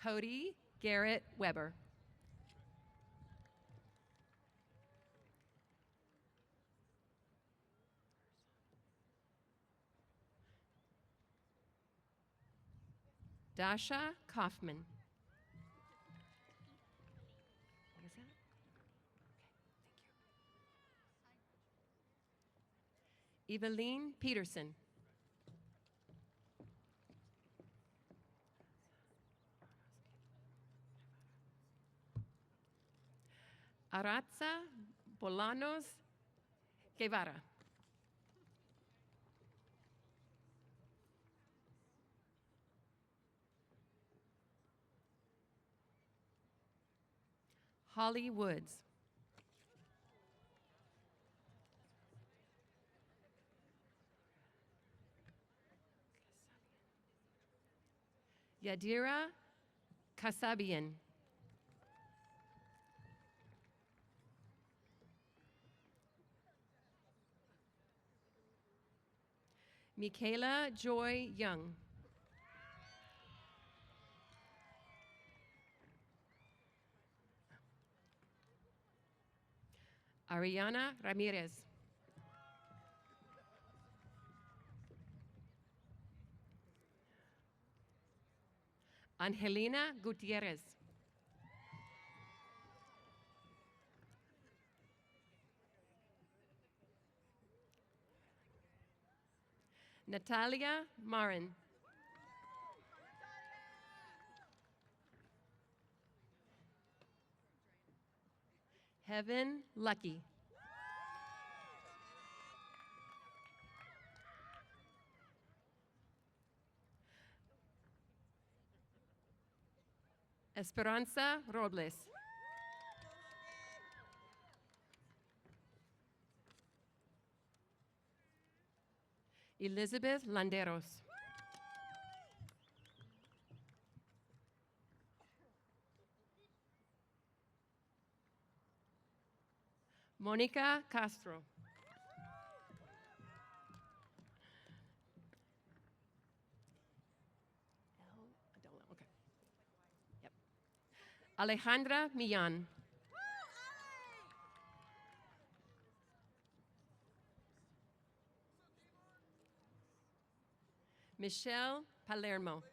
Cody Garrett Weber. Dasha Kaufman. What is that? Okay, thank you. Eveline Peterson. Aratza Bolanos Guevara. Holly Woods. Yadira Kasabian. Michaela Joy Young. Ariana Ramirez. Angelina Gutierrez. Natalia Marin. Heaven Lucky. Esperanza Robles. Elizabeth Landeros. Monica Castro. I don't know. Okay. Yep. Alejandra Millan. Michelle Palermo.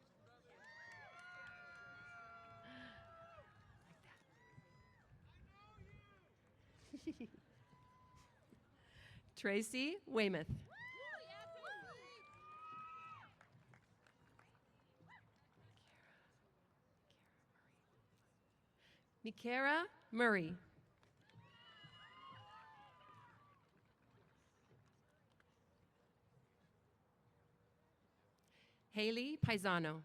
Tracy Weymouth. Mikara Murray. Haley Paisano.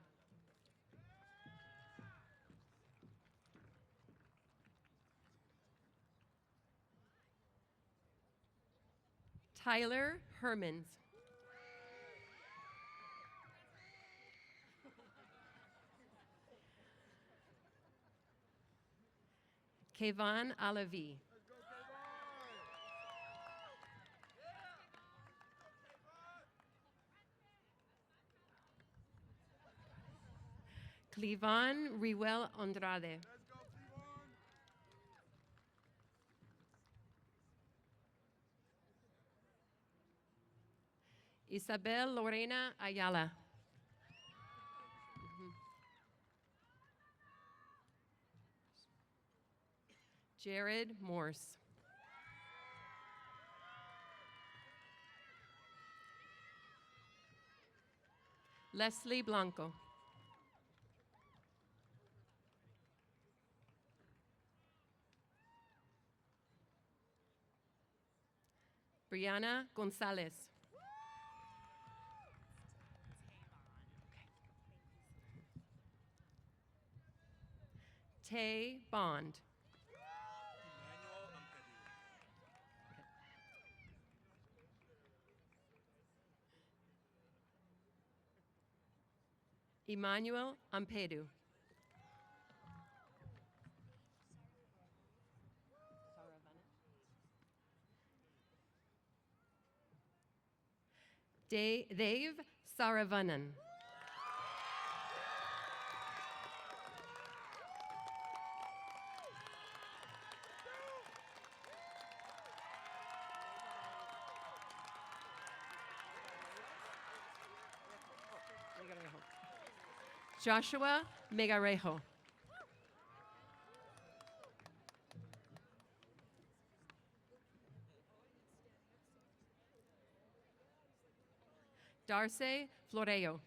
Tyler Hermans. Kayvon Alavi. Cleavon Rewell Andrade. Isabel Lorena Ayala. Jared Morse. Leslie Blanco. Brianna Gonzalez. Tay Bond. Emmanuel Ampedu. Dave Saravanan. Joshua Megarejo. Darce Floreo.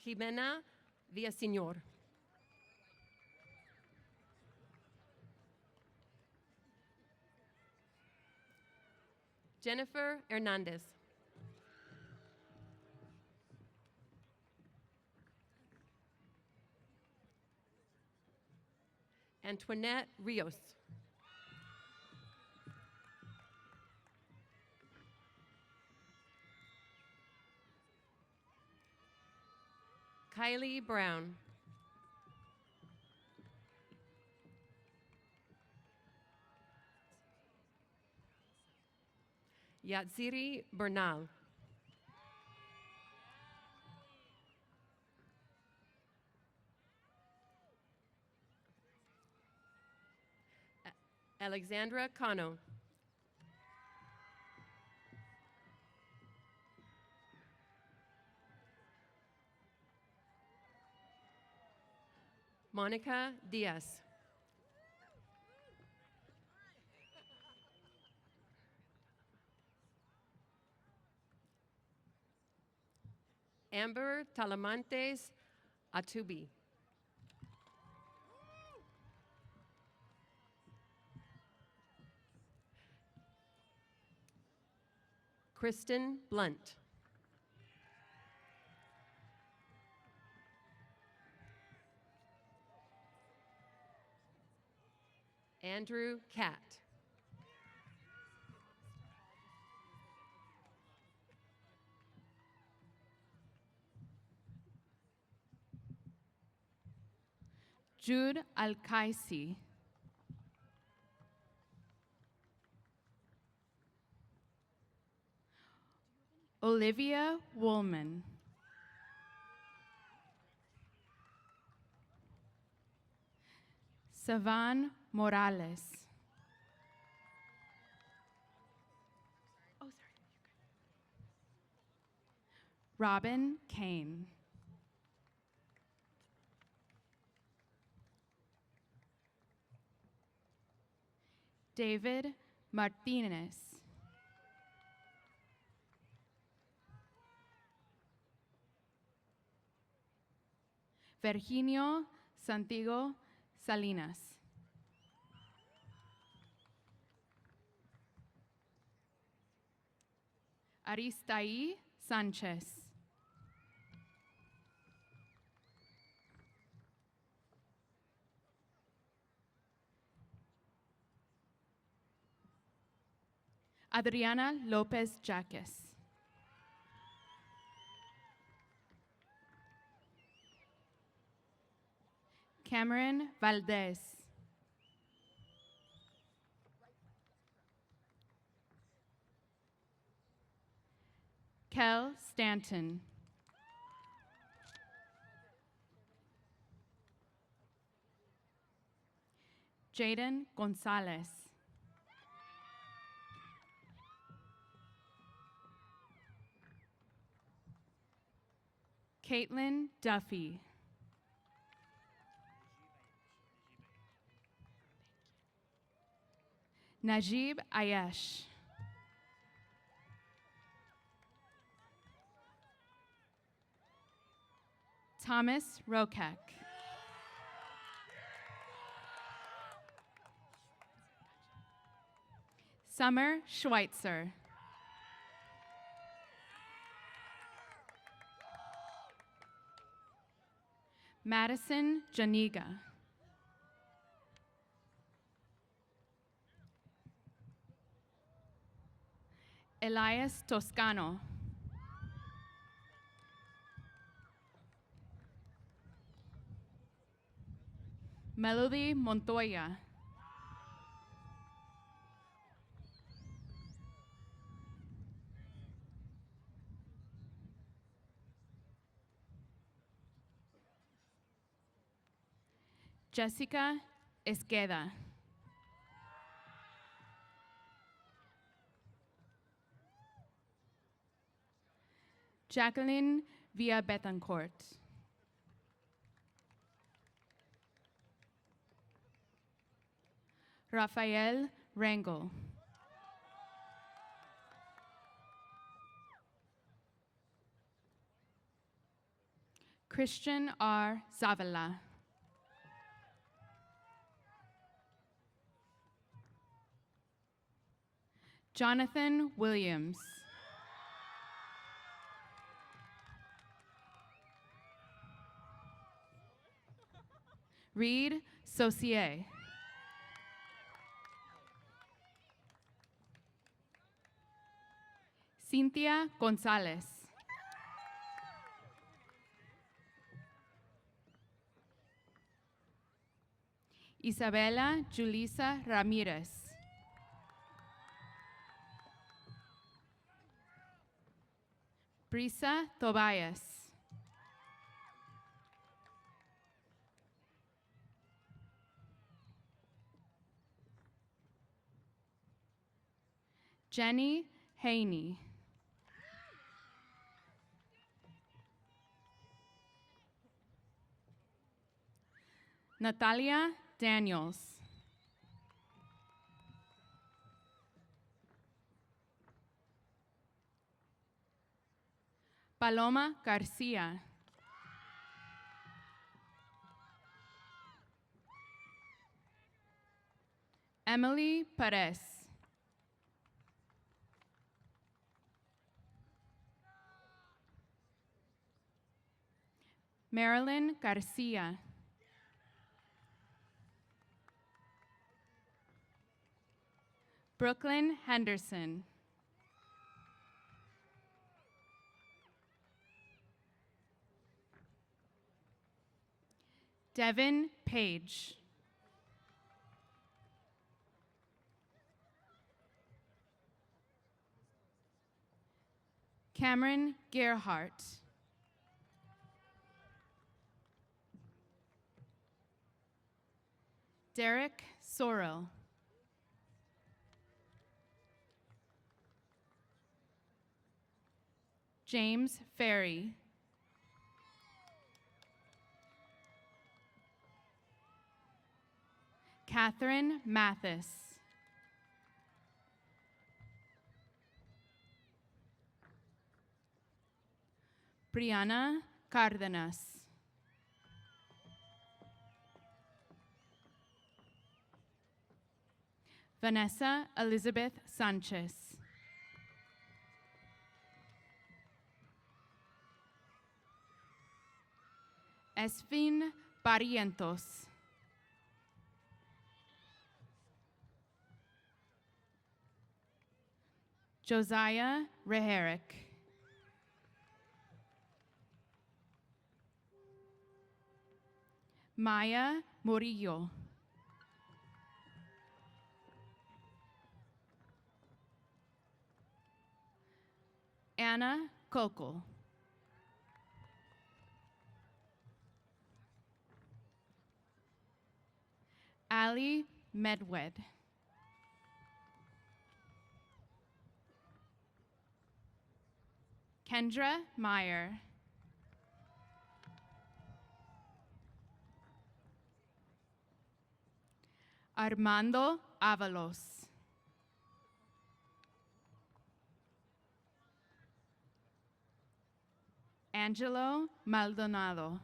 Jimena Villaseñor. Jennifer Hernandez. Antoinette Rios. Kylie Brown. Yatziri Bernal. Alexandra Cano. Monica Diaz. Amber Talamantes Atubi. Kristen Blunt. Andrew Catt. Jude Alkaisi. Olivia Woolman. Savan Morales. Robin Kane. David Martinez. Virginio Santiago Salinas. Aristai Sanchez. Adriana Lopez Jaques. Cameron Valdez. Kel Stanton. Jaden Gonzalez. Caitlin Duffy. Najib Ayesh. Thomas Rokek. Summer Schweitzer. Madison Janiga. Elias Toscano. Melody Montoya. Jessica Esqueda. Jacqueline Villa Betancourt. Rafael Rangel. Christian R. Zavala. Jonathan Williams. Reed Saucier. Cynthia Gonzalez. Isabella Julissa Ramirez. Brisa Tobias. Jenny Haney. Natalia Daniels. Paloma Garcia. Emily Perez. Marilyn Garcia. Brooklyn Henderson. Devin Page. Cameron Gerhardt. Derek Sorrell. James Ferry. Catherine Mathis. Brianna Cardenas. Vanessa Elizabeth Sanchez. Esvin Barrientos. Josiah Reherick. Maya Murillo. Anna Kokol. Ali Medwed. Kendra Meyer. Armando Avalos. Angelo Maldonado.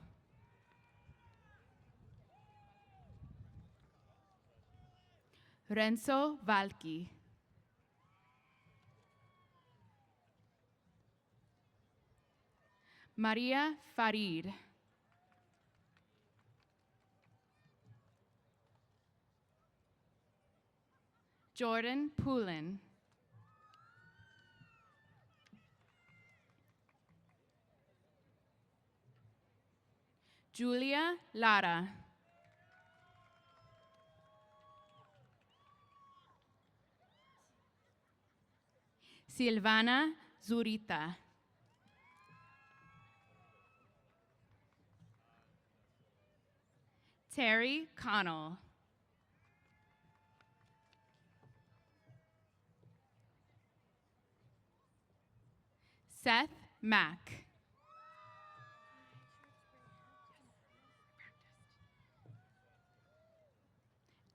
Renzo Valki. Maria Farid. Jordan Poulin. Julia Lara. Silvana Zurita. Terry Connell. Seth Mack.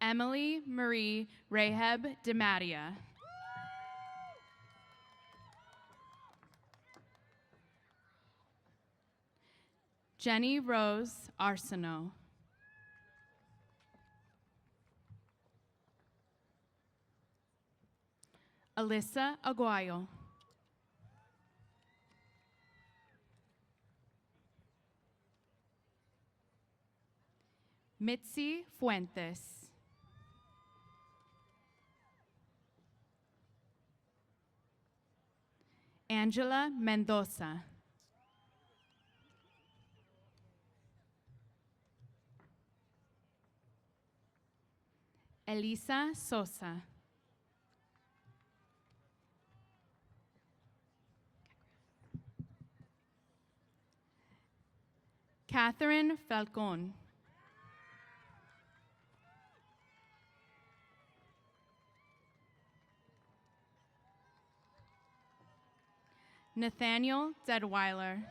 Emily Marie Rahab DeMaria. Jenny Rose Arsenault. Alyssa Aguayo. Mitzi Fuentes. Angela Mendoza. Elisa Sosa. Catherine Falcon. Nathaniel Deadweiler.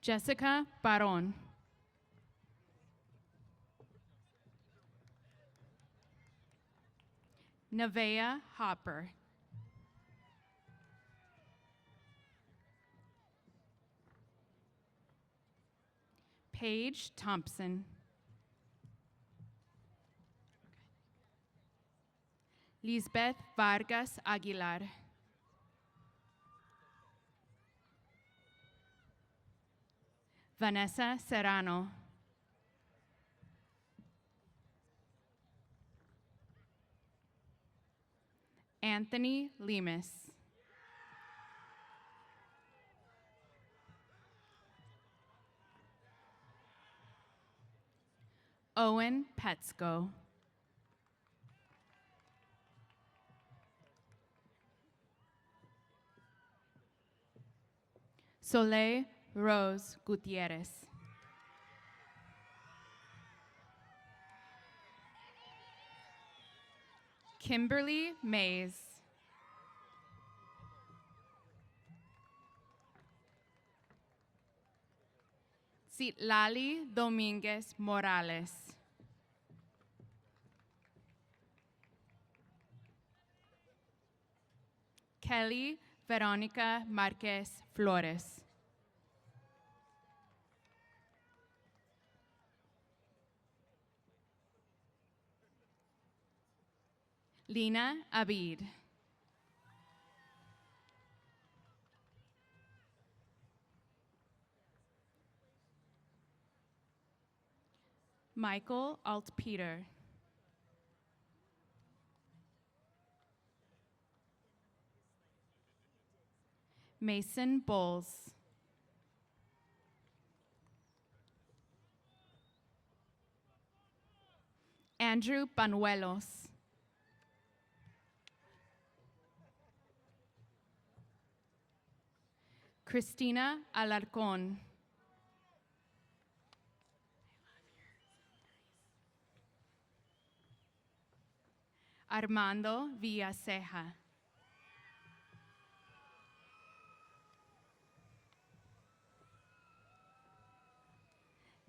Jessica Baron. Nevaeh Hopper. Paige Thompson. Lisbeth Vargas Aguilar. Vanessa Serrano. Anthony Lemus. Owen Petsko. Soleil Rose Gutierrez. Kimberly Mays. Citlali Dominguez Morales. Kelly Veronica Marquez Flores. Lina Abid. Michael Altpeter. Mason Bowles. Andrew Banuelos. Cristina Alarcón. Armando Villaceja.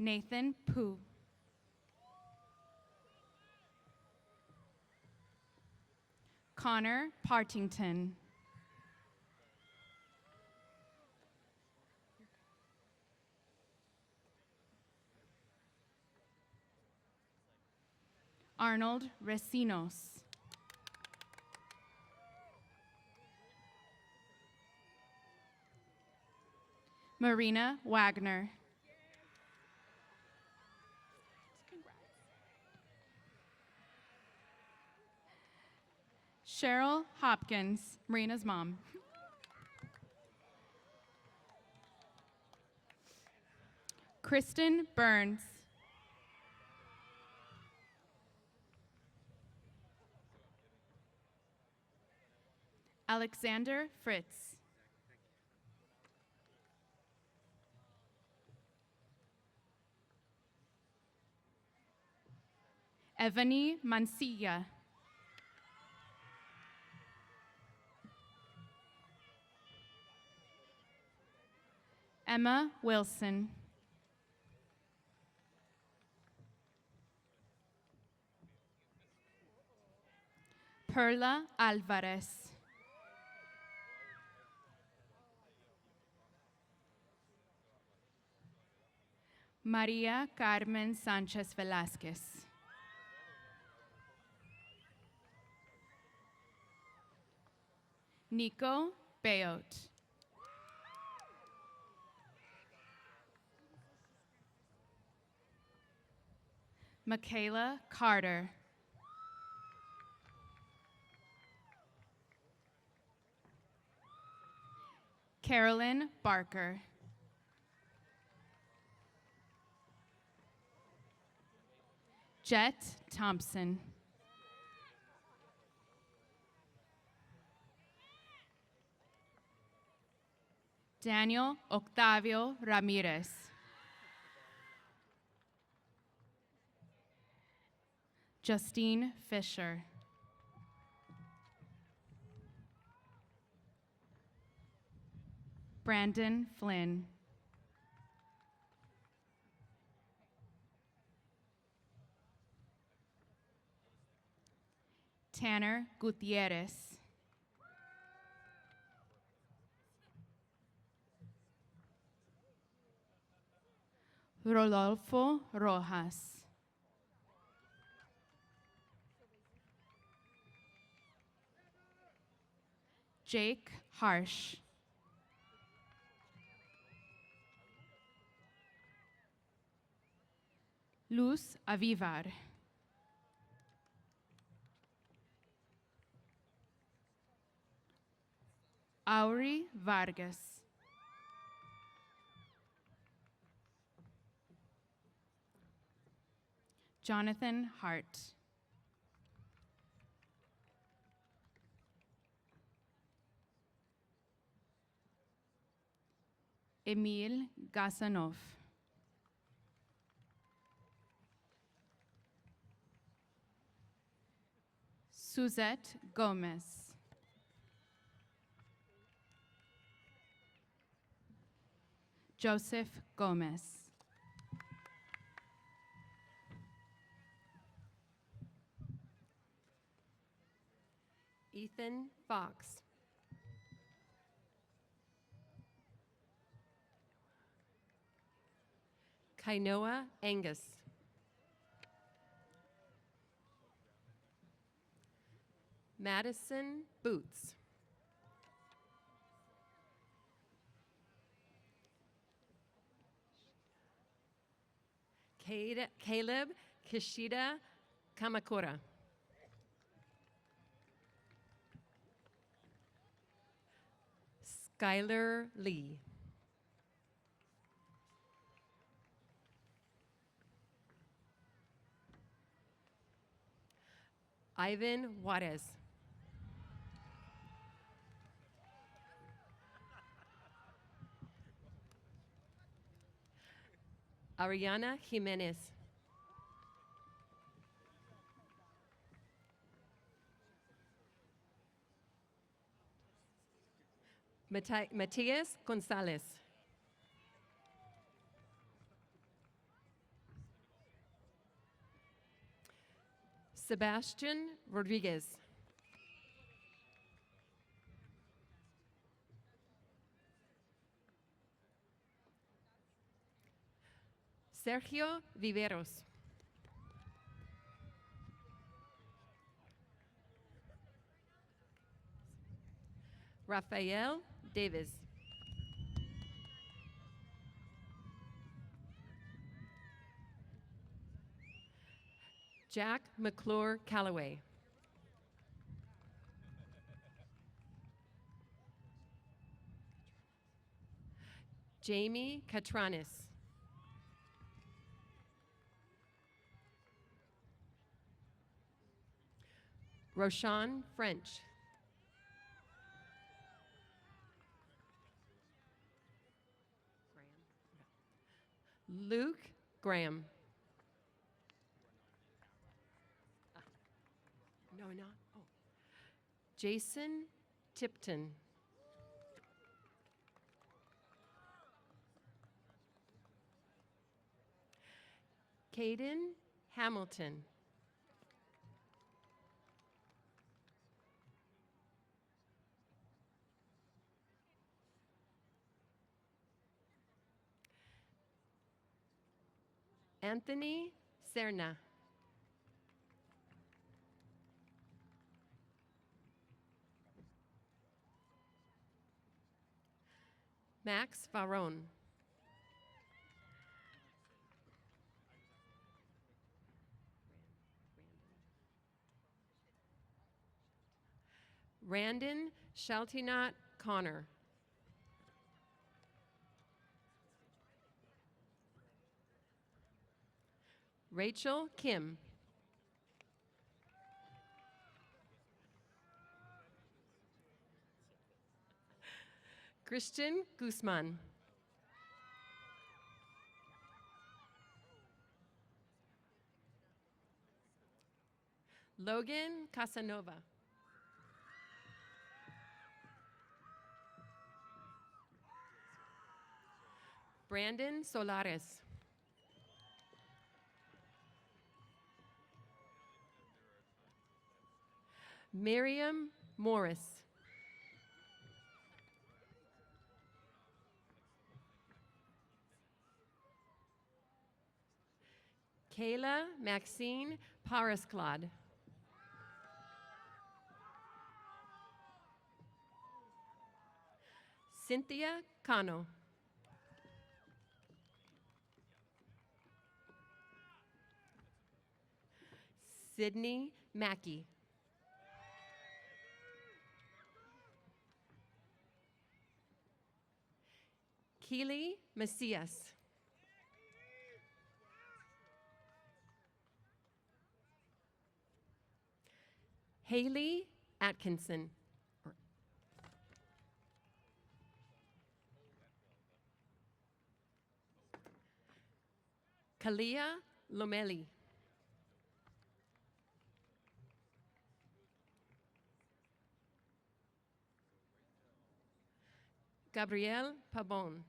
Nathan Pooh. Connor Partington. Arnold Recinos. Marina Wagner. Cheryl Hopkins, Marina's mom. Kristen Burns. Alexander Fritz. Evany Mancilla. Emma Wilson. Perla Alvarez. Maria Carmen Sanchez Velasquez. Nico Bayot. Michaela Carter. Carolyn Barker. Jet Thompson. Daniel Octavio Ramirez. Justine Fisher. Brandon Flynn. Tanner Gutierrez. Rodolfo Rojas. Jake Harsh. Luz Avivar. Auri Vargas. Jonathan Hart. Emil Gasanov. Suzette Gomez. Joseph Gomez. Ethan Fox. Kainoa Angus. Madison Boots. Caleb Kishida Kamakura. Skylar Lee. Ivan Juarez. Ariana Jimenez. Matias Gonzalez. Sebastian Rodriguez. Sergio Viveros. Rafael Davis. Jack McClure Calloway. Jamie Catranis. Roshan French. Luke Graham. No, not. Oh. Jason Tipton. Caden Hamilton. Anthony Serna. Max Varone. Randon Shaltinat Connor. Rachel Kim. Christian Guzman. Logan Casanova. Brandon Solares. Miriam Morris. Kayla Maxine Parasclad. Cynthia Cano. Sydney Mackey. Keely Macias. Haley Atkinson. Kalia Lomeli. Gabrielle Pabon.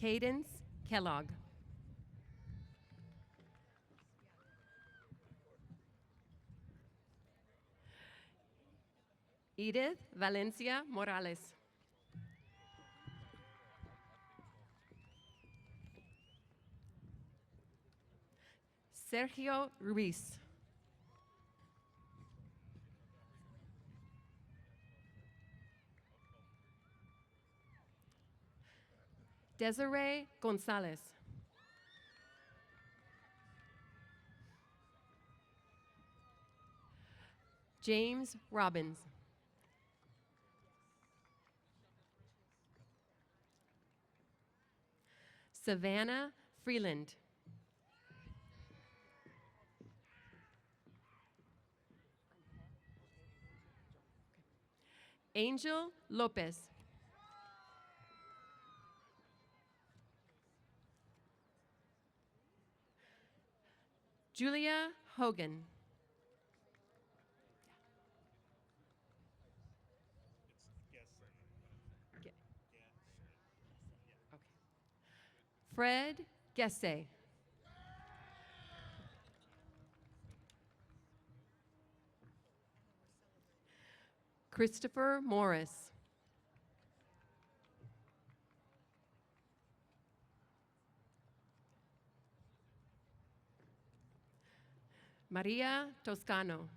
Cadence Kellogg. Edith Valencia Morales. Sergio Ruiz. Desiree Gonzalez. James Robbins. Savannah Freeland. Angel Lopez. Julia Hogan. Fred Gesse. Christopher Morris. Maria Toscano.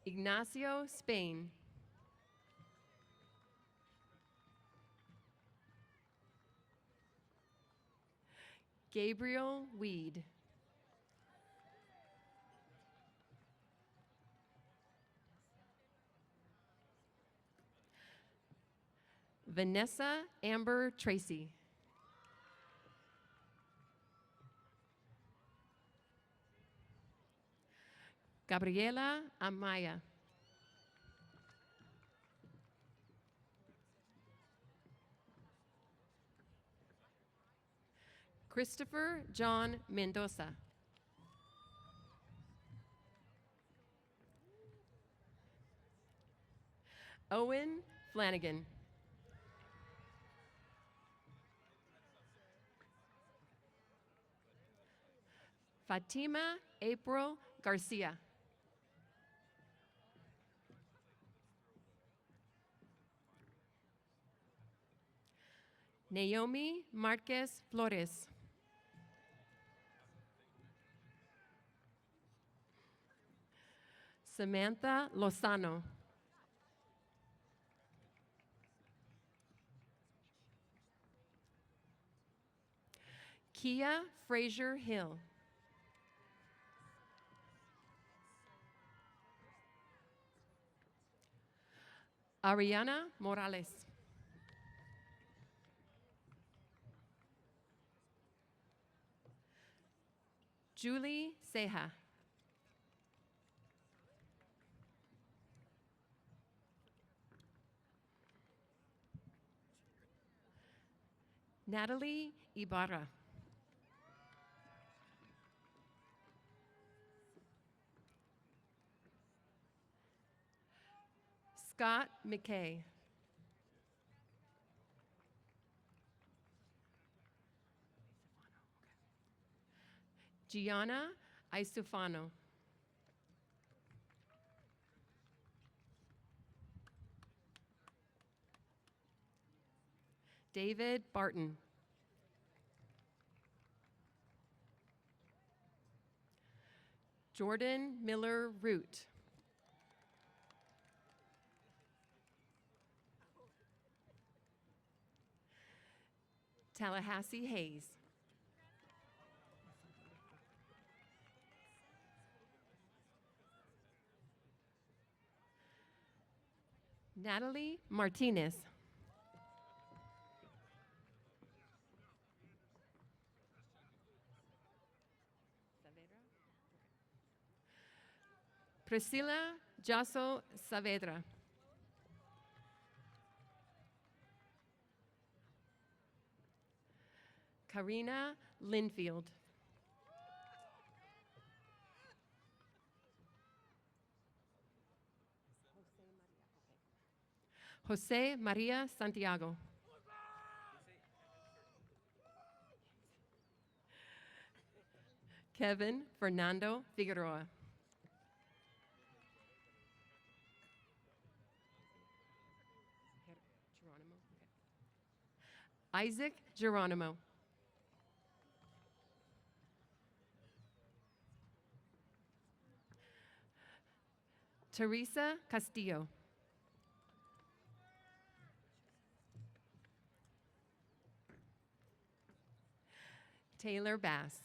Ignacio Spain. Gabriel Weed. Vanessa Amber Tracy. Gabriela Amaya. Christopher John Mendoza. Owen Flanagan. Fatima April Garcia. Naomi Marquez Flores. Samantha Lozano. Kia Fraser Hill. Ariana Morales. Julie Seja. Natalie Ibarra. Scott McKay. Gianna Isufano. David Barton. Jordan Miller Root. Tallahassee Hayes. Natalie Martinez. Priscilla Jasso Saavedra. Karina Linfield. Jose Maria Santiago. Kevin Fernando Figueroa. Isaac Geronimo. Teresa Castillo. Taylor Bass.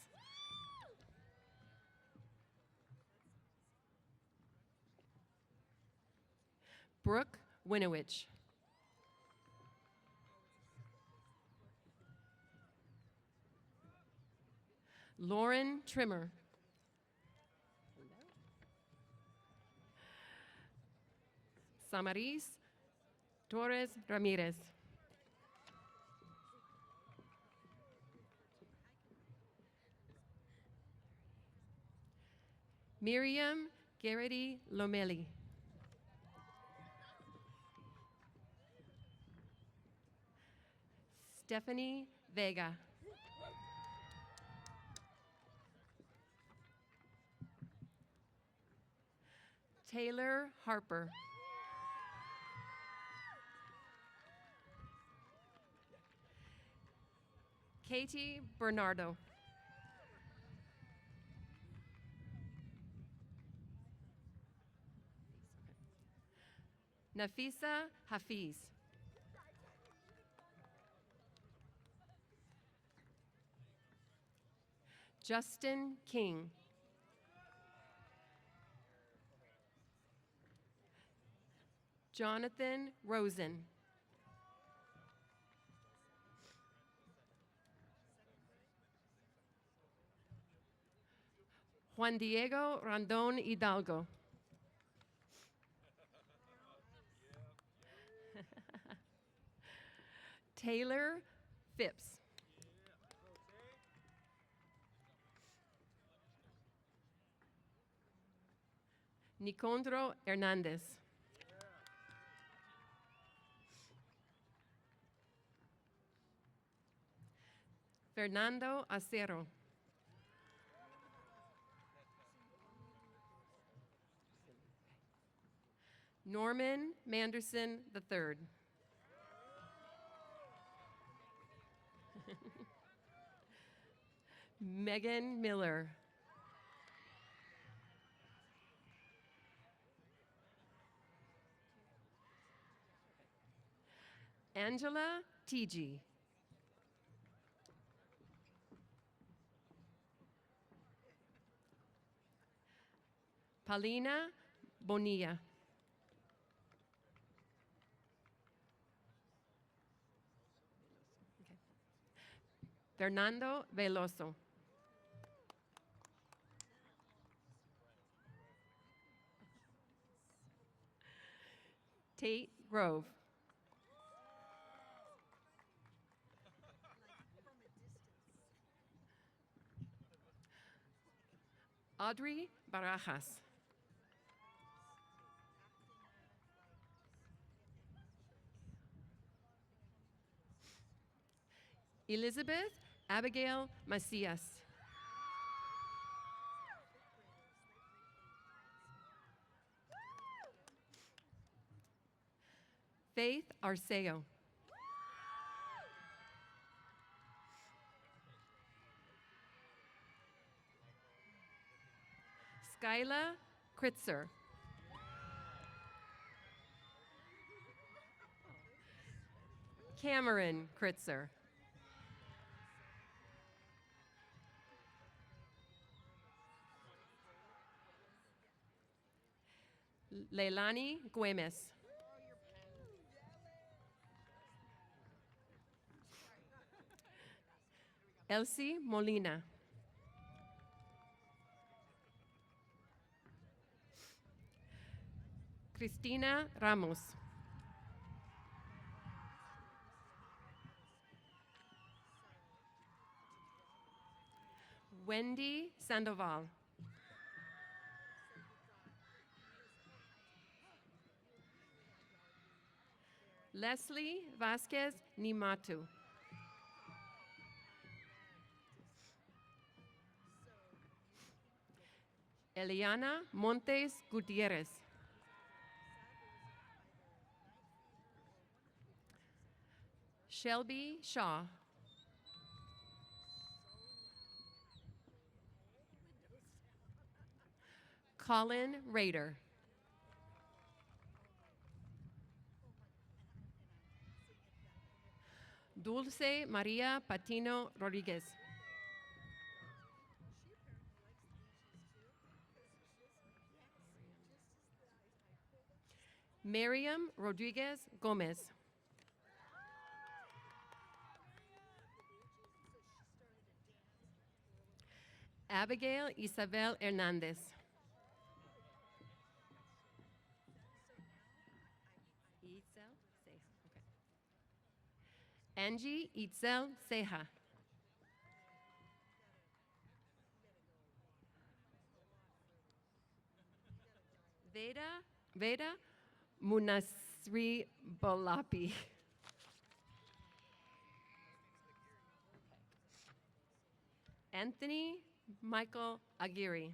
Brooke Winowich. Lauren Trimmer. Samaris Torres Ramirez. Miriam Garrity Lomeli. Stephanie Vega. Taylor Harper. Katie Bernardo. Nafisa Hafiz. Justin King. Jonathan Rosen. Juan Diego Rondon Hidalgo. Taylor Phipps. Nicondro Hernandez. Fernando Acero. Norman Manderson III. Megan Miller. Angela Tigi. Paulina Bonilla. Fernando Veloso. Tate Grove. Audrey Barajas. Elizabeth Abigail Macias. Faith Arceo. Skyla Kritzer. Cameron Kritzer. Leilani Güemes. Elsie Molina. Cristina Ramos. Wendy Sandoval. Leslie Vasquez Nimatu. Eliana Montes Gutierrez. Shelby Shaw. Colin Rader. Dulce Maria Patino Rodriguez. Miriam Rodriguez Gomez. Abigail Isabel Hernandez. Angie Itzel Ceja. Veda Munasri Bolapi. Anthony Michael Aguirre.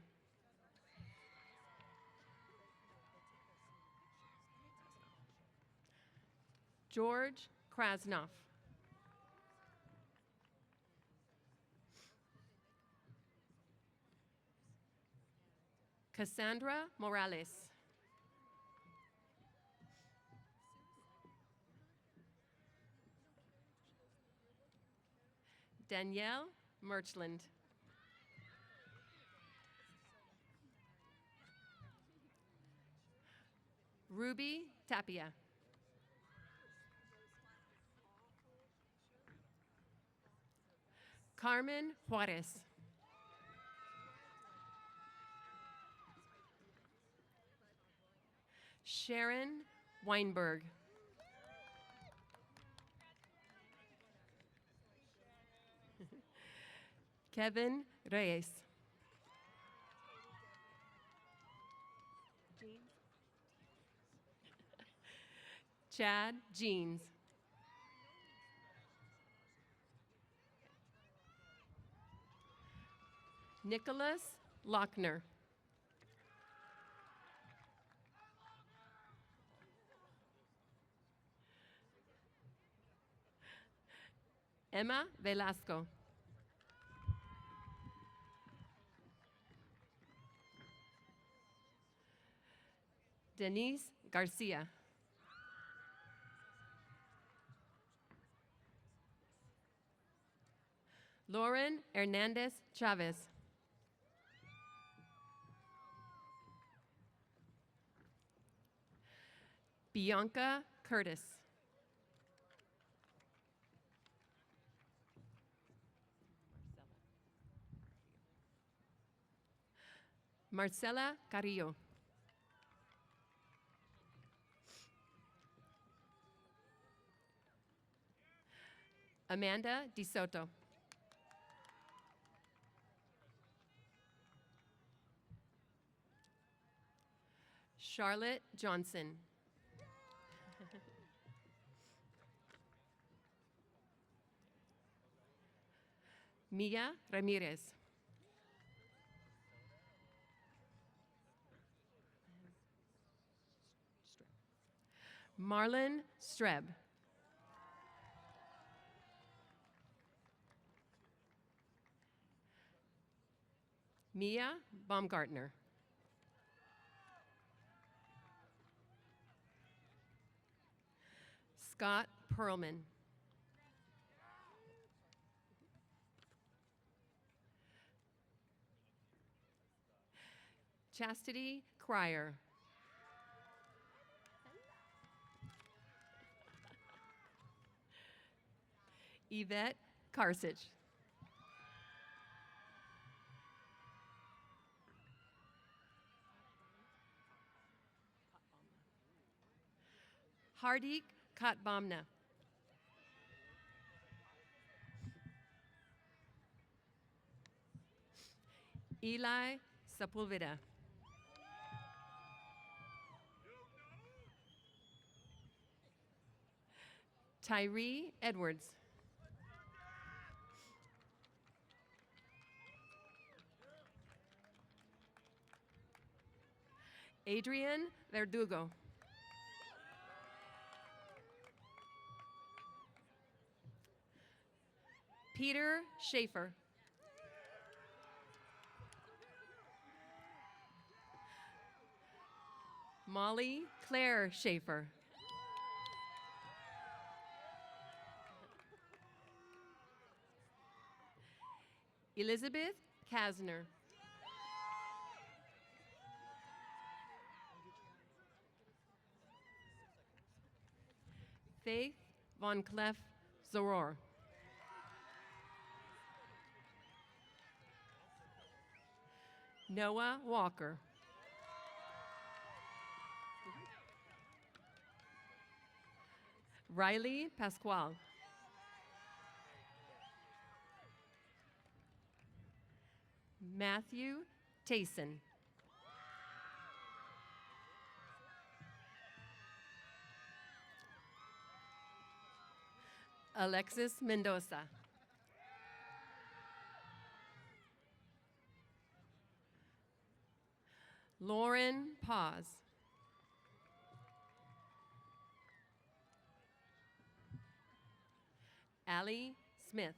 George Krasnoff. Cassandra Morales. Danielle Merchland. Ruby Tapia. Carmen Juarez. Sharon Weinberg. Kevin Reyes. Chad Jeans. Nicholas Lochner. Emma Velasco. Denise Garcia. Lauren Hernandez Chavez. Bianca Curtis. Marcela Carrillo. Amanda DeSoto. Charlotte Johnson. Mia Ramirez. Marlon Streb. Mia Baumgartner. Scott Perlman. Chastity Cryer. Yvette Karsich. Hardik Katbamna. Eli Sepulveda. Tyree Edwards. Adrian Verdugo. Peter Schaefer. Molly Claire Schaefer. Elizabeth Kasner. Faith Von Cleff Zoror. Noah Walker. Riley Pasquale. Matthew Tayson. Alexis Mendoza. Lauren Paz. Allie Smith.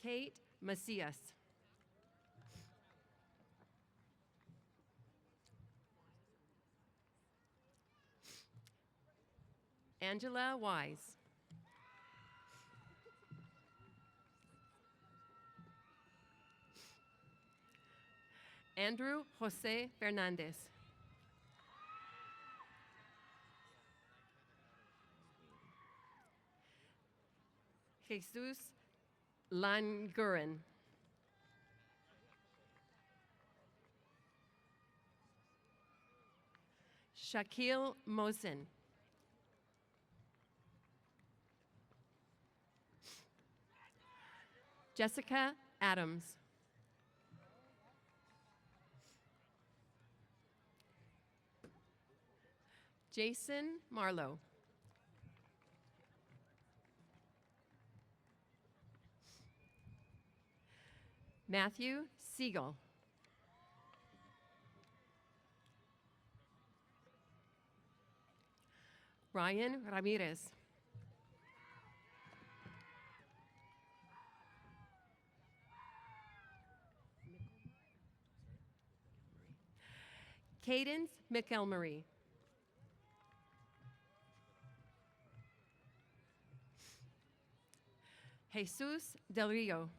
Kate Macias. Angela Wise. Andrew Jose Fernandez. Jesus Languren. Shaquille Mosin. Jessica Adams. Jason Marlowe. Matthew Siegel. Ryan Ramirez. Cadence McElmurray. Jesus Del Rio.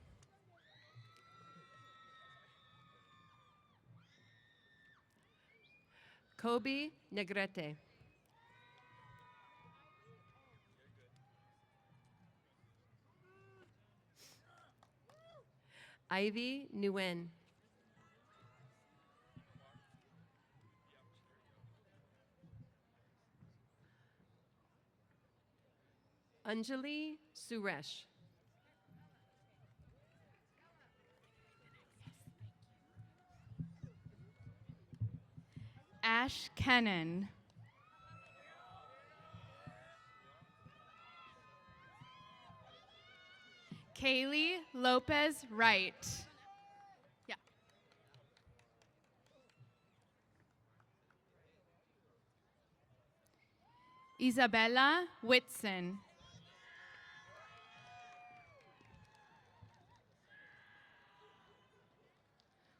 Kobe Negrete. Ivy Nguyen. Anjali Suresh. Ash Kennan. Kaylee Lopez Wright. Yeah. Isabella Whitson.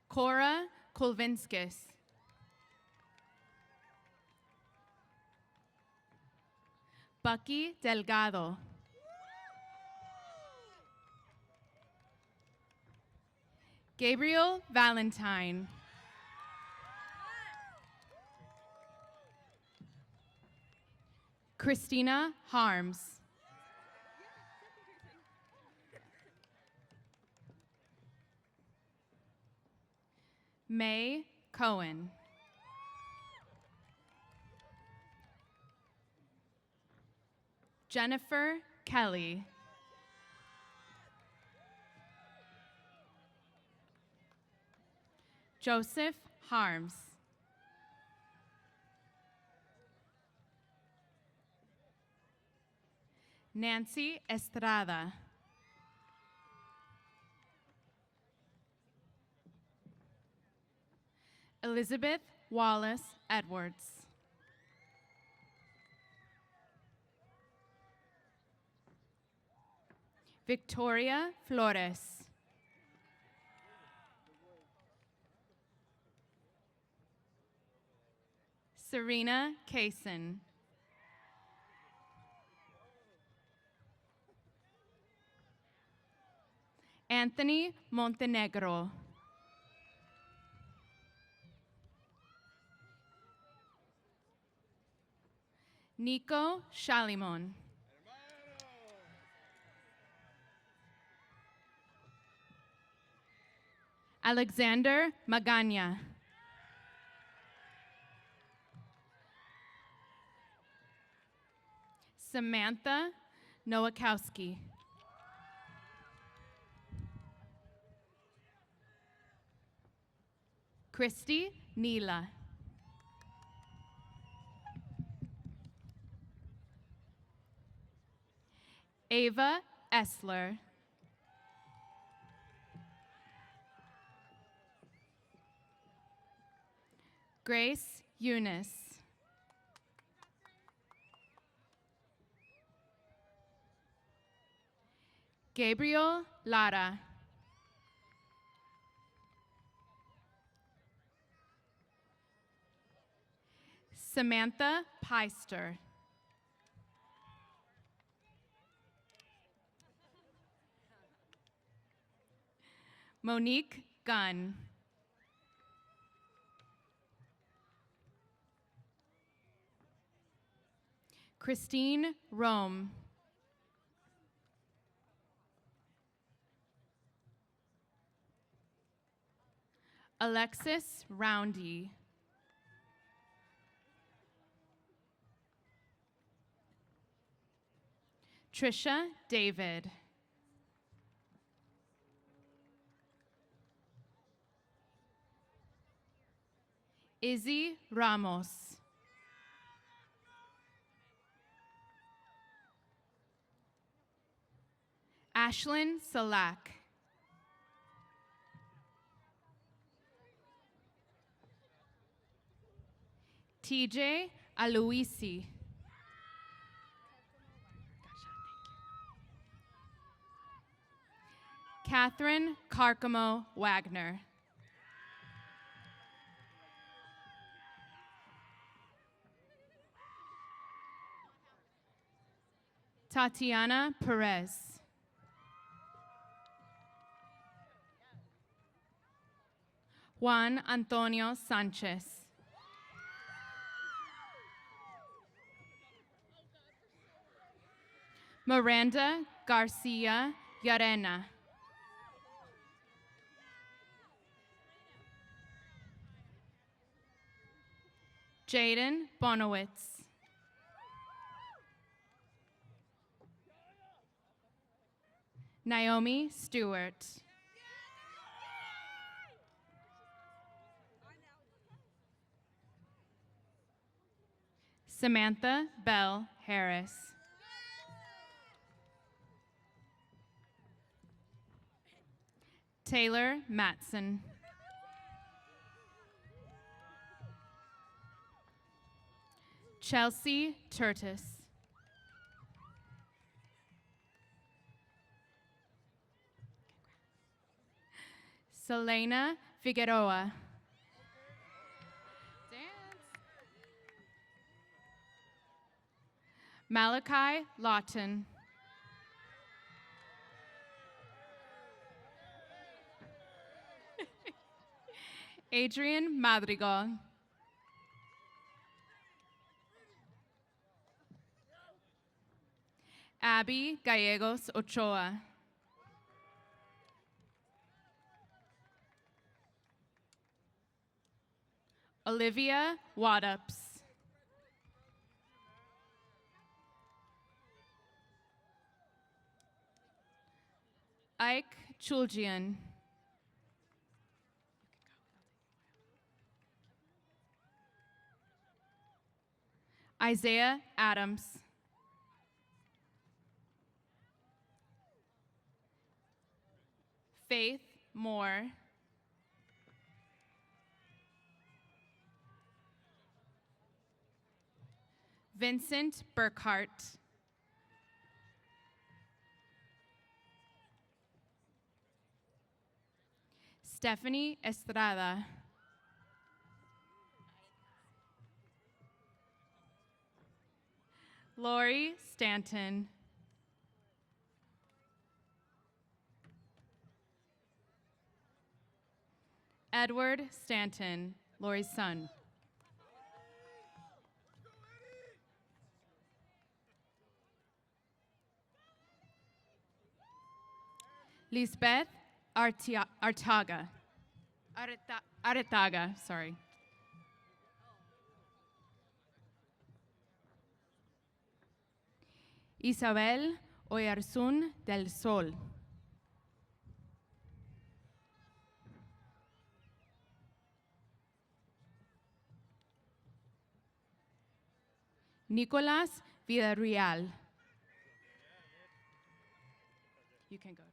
Cora Kulvinskis. Bucky Delgado. Gabriel Valentine. Christina Harms. May Cohen. Jennifer Kelly. Joseph Harms. Nancy Estrada. Elizabeth Wallace Edwards. Victoria Flores. Serena Kaysen. Anthony Montenegro. Nico Shalimon. Alexander Magana. Samantha Nowakowski. Christy Neela. Ava Essler. Grace Eunice. Gabriel Lara. Samantha Peister. Monique Gunn. Christine Rome. Alexis Roundy. Trisha David. Izzy Ramos. Ashlyn Salak. TJ Aloisi. Catherine Carcamo Wagner. Tatiana Perez. Juan Antonio Sanchez. Miranda Garcia Llarena. Jaden Bonowitz. Naomi Stewart. Samantha Bell Harris. Taylor Matson. Chelsea Turtis. Selena Figueroa. Malachi Lawton. Adrian Madrigal. Abby Gallegos Ochoa. Olivia Waddups. Ike Chuljian. Isaiah Adams. Faith Moore. Vincent Burkhart. Stephanie Estrada. Lori Stanton. Edward Stanton, Lori's son. Lisbeth Artaga. Aretaga, sorry. Isabel Oyarzún del Sol. Nicolas Villarreal. You can go.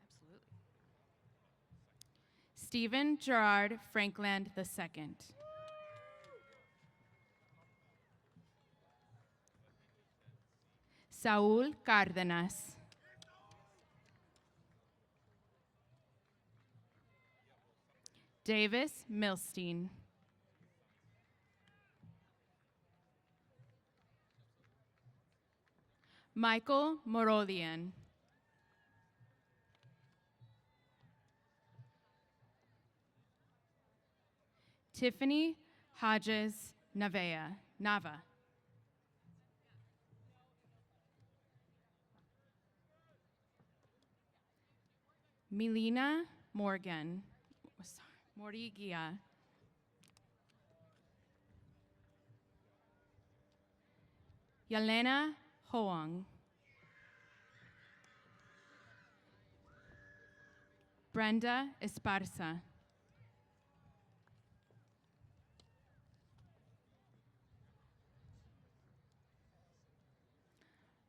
Absolutely. Stephen Gerard Frankland II. Saúl Cárdenas. Davis Milstein. Michael Morodian. Tiffany Hodges Nava. Melina Morigia. Yelena Hoang. Brenda Esparza.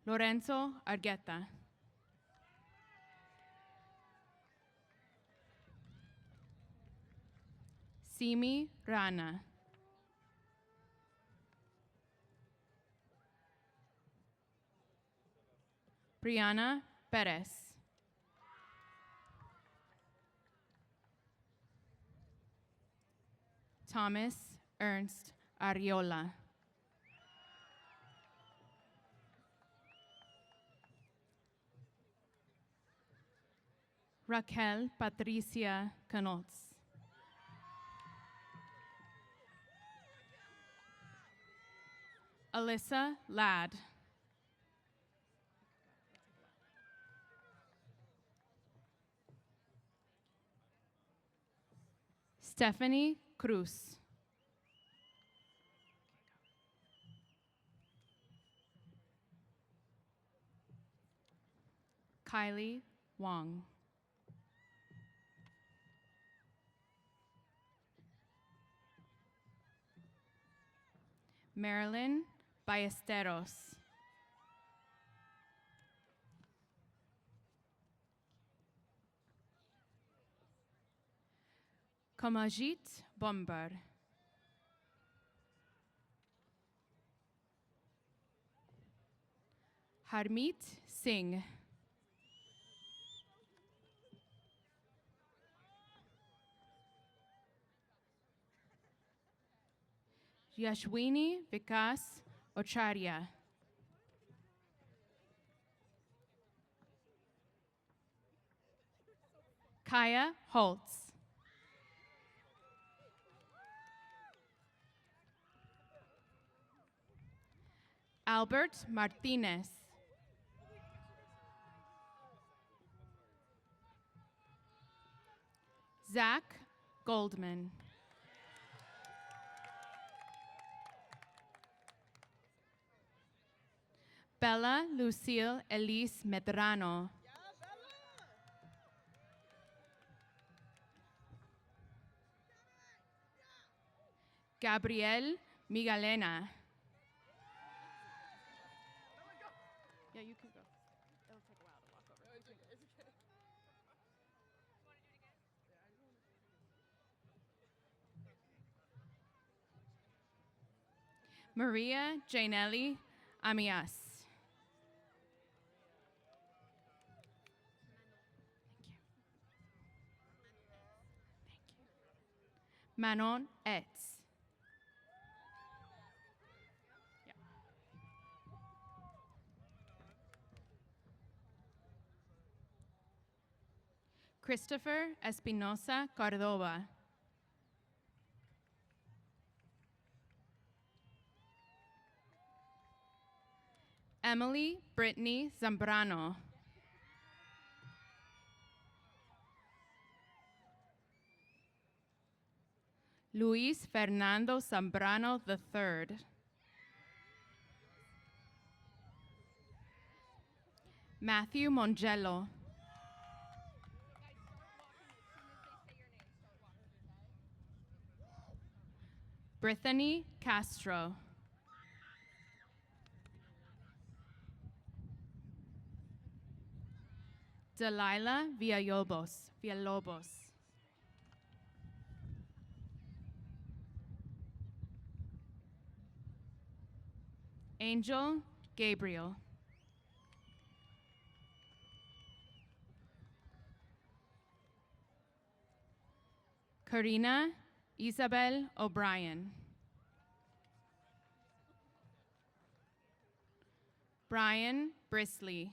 Lorenzo Argueta. Simi Rana. Brianna Perez. Thomas Ernst Ariola. Raquel Patricia Canotz. Alyssa Ladd. Stephanie Cruz. Kylie Wong. Marilyn Ballesteros. Kamajit Bombar. Harmeet Singh. Yashwini Vikas Ocharya. Kaya Holtz. Albert Martinez. Zach Goldman. Bella Lucille Elise Medrano. Gabrielle Migalena. Yeah, you can go. It'll take a while to walk over. Maria Janelli Amias. Manon Etz. Yeah. Christopher Espinosa Cordova. Emily Brittany Zambrano. Luis Fernando Zambrano III. Matthew Mongello. Brittany Castro. Delilah Villalobos. Angel Gabriel. Karina Isabel O'Brien. Brian Brisley.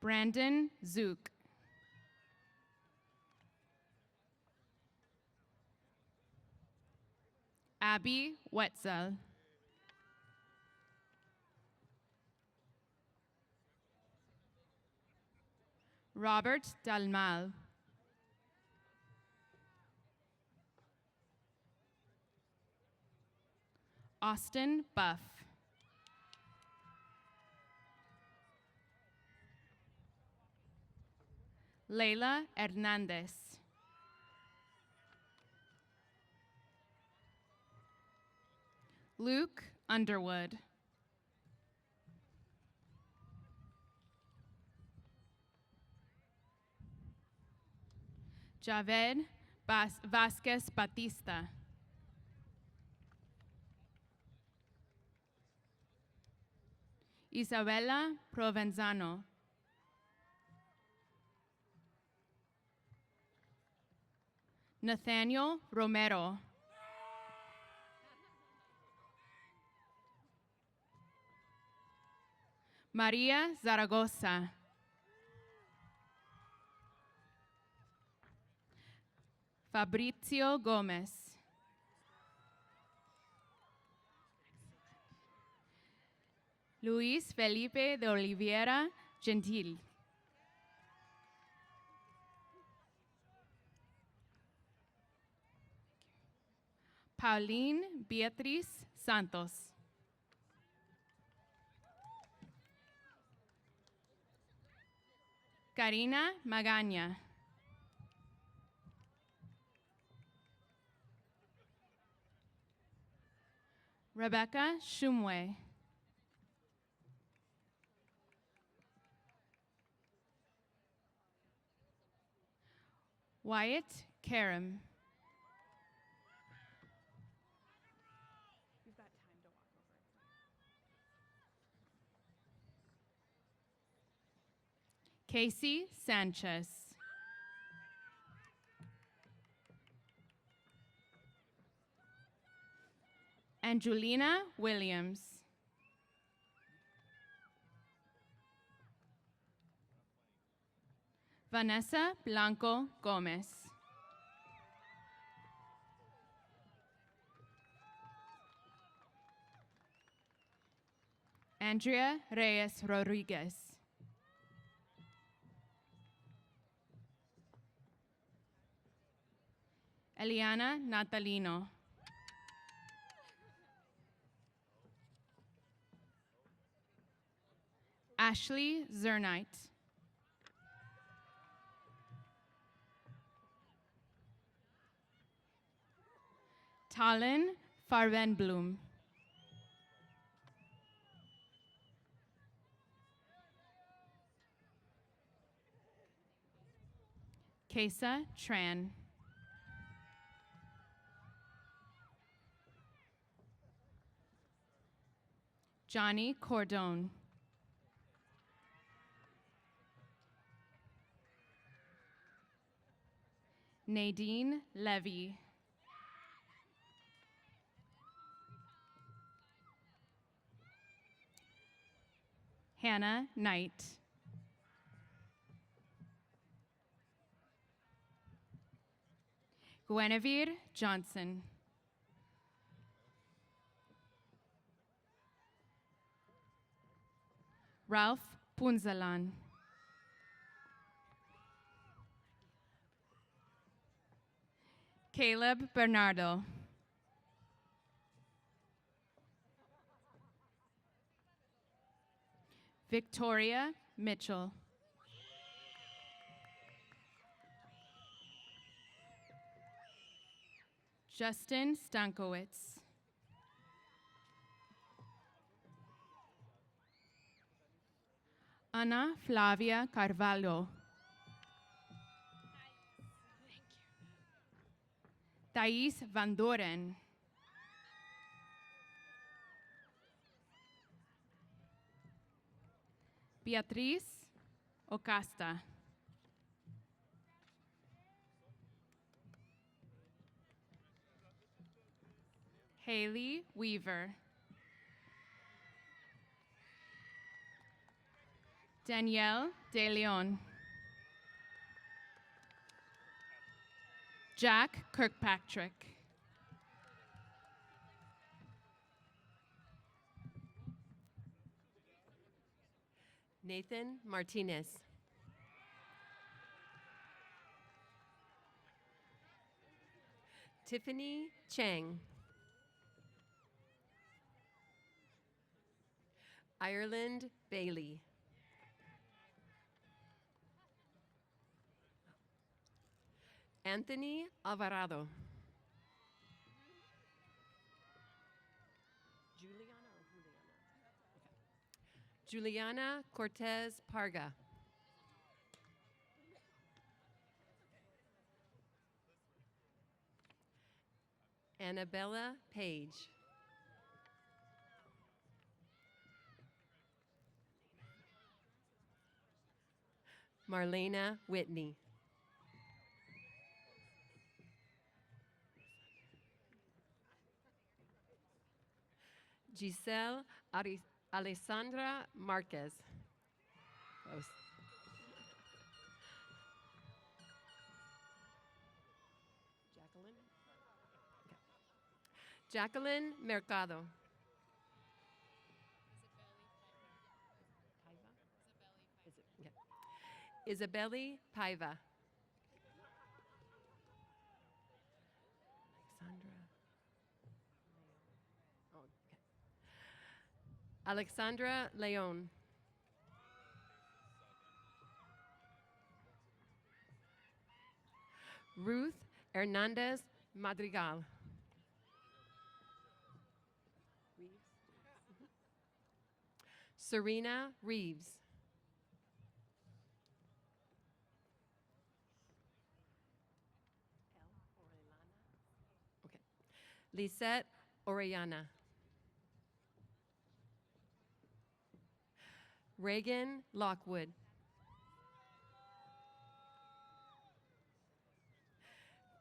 Brandon Zook. Abby Wetzel. Robert Dalmal. Austin Buff. Leila Hernandez. Luke Underwood. Javed Vasquez Batista. Isabella Provenzano. Nathaniel Romero. Maria Zaragoza. Fabrizio Gomez. Luis Felipe de Oliveira Gentil. Pauline Beatriz Santos. Karina Magaña. Rebecca Shumway. Wyatt Karam. Casey Sanchez. Angelina Williams. Vanessa Blanco Gomez. Andrea Reyes Rodriguez. Eliana Natalino. Ashley Zernite. Talon Farvenblum. Kesa Tran. Johnny Cordone. Nadine Levy. Hannah Knight. Guinevere Johnson. Ralph Punzalan. Caleb Bernardo. Victoria Mitchell. Justin Stankowitz. Ana Flavia Carvalho. Thais Van Doren. Beatriz Ocasta. Haley Weaver. Danielle De Leon. Jack Kirkpatrick. Nathan Martinez. Tiffany Chang. Ireland Bailey. Anthony Alvarado. Juliana Cortez Parga. Annabella Page. Marlena Whitney. Giselle Alessandra Marquez. Close. Jacqueline? Okay. Jacqueline Mercado. Isabelle Paiva. Alexandra Leon. Ruth Hernandez Madrigal. Serena Reeves. Okay. Lisette Orellana. Reagan Lockwood.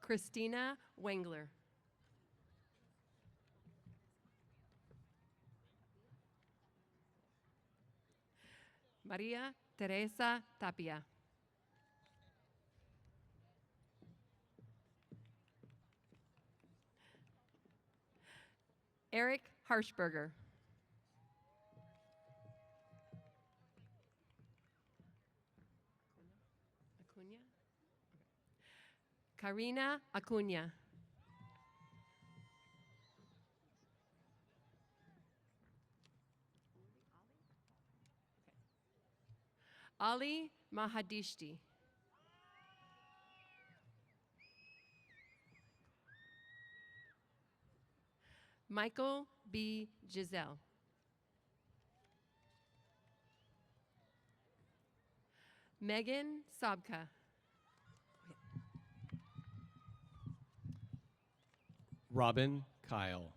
Christina Wengler. Maria Teresa Tapia. Eric Harshberger. Acuna? Okay. Karina Acuna. Ali Mahadishti. Michael B. Giselle. Megan Sobka. Robin Kyle.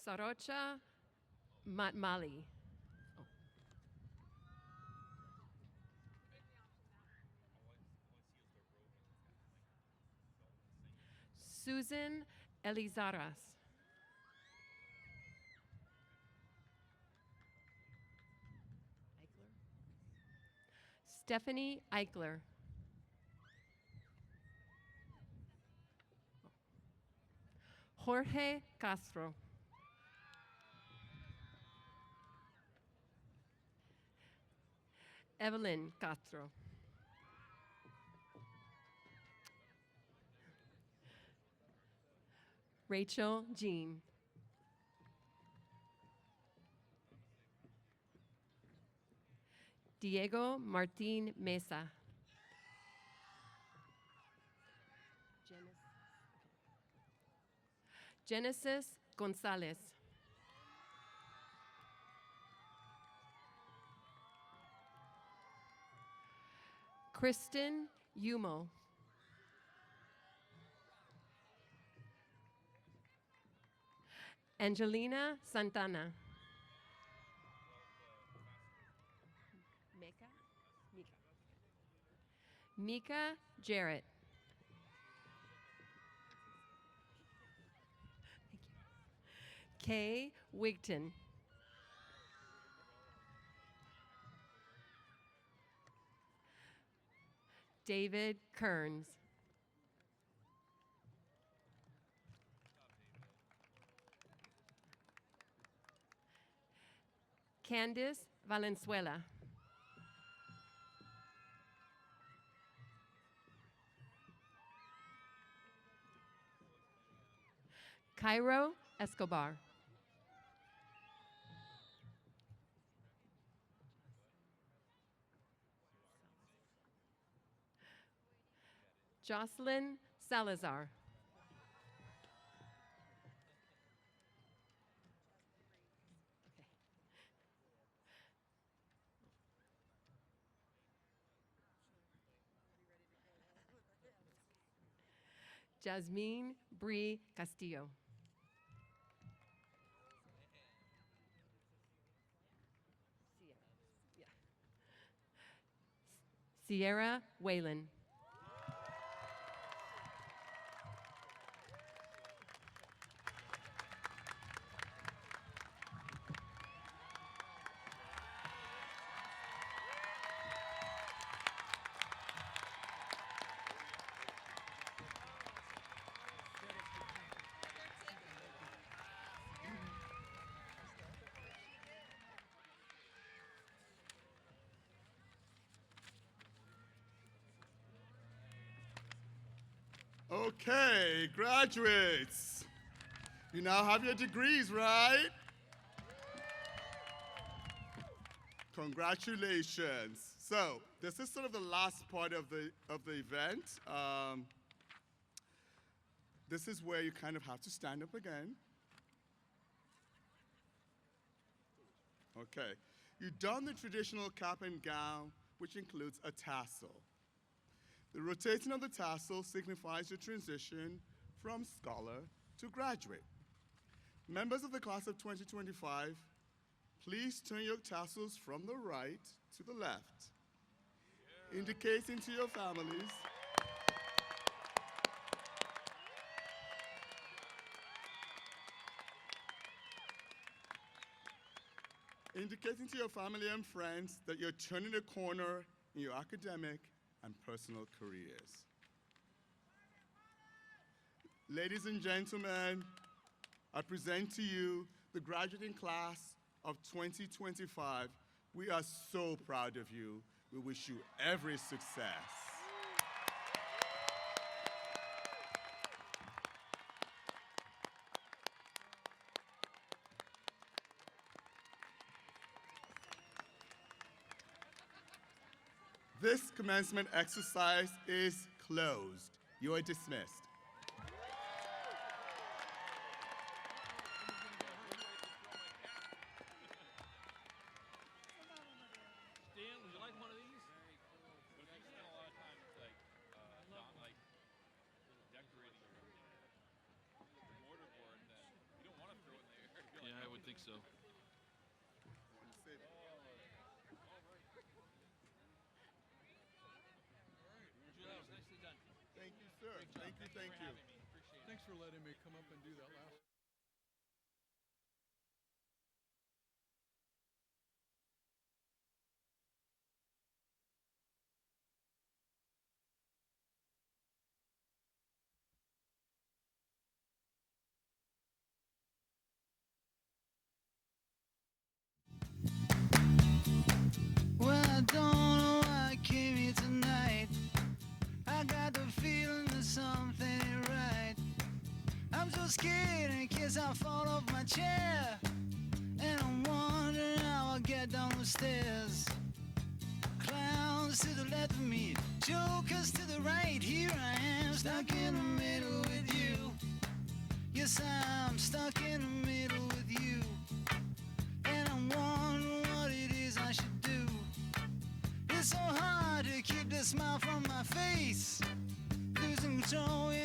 Sarocha Matmali. Susan Elizaras. Stephanie Eichler. Jorge Castro. Evelyn Castro. Rachel Jean. Diego Martin Mesa. Genesis Gonzalez. Kristen Yumo. Angelina Santana. Mika Jarrett. Kay Wigton. David Kearns. Candice Valenzuela. Cairo Escobar. Jocelyn Salazar. Jasmine Bree Castillo. Sierra Whalen. Okay, graduates. You now have your degrees, right? Congratulations. So this is sort of the last part of the event. This is where you kind of have to stand up again. Okay. You don the traditional cap and gown, which includes a tassel. The rotating of the tassel signifies your transition from scholar to graduate. Members of the class of 2025, please turn your tassels from the right to the left, indicating to your families and friends that you're turning a corner in your academic and personal careers. Ladies and gentlemen, I present to you the graduating class of 2025. We are so proud of you. We wish you every success. This commencement exercise is closed. You are dismissed. Dan, would you like one of these? But if you spend a lot of time, like, not like decorating your mortarboard, then you don't want to throw it in the air. Yeah, I would think so. Nicely done. Thank you, sir. Thank you, thank you. Thanks for letting me come up and do that last. Well, I don't know why I came here tonight. I got the feeling that something ain't right. I'm so scared in case I fall off my chair. And I'm wondering how I'll get down the stairs. Clowns to the left of me, jokers to the right. Here I am, stuck in the middle with you. Yes, I'm stuck in the middle with you. And I'm wondering what it is I should do. It's so hard to keep this smile from my face. Losing control, yeah,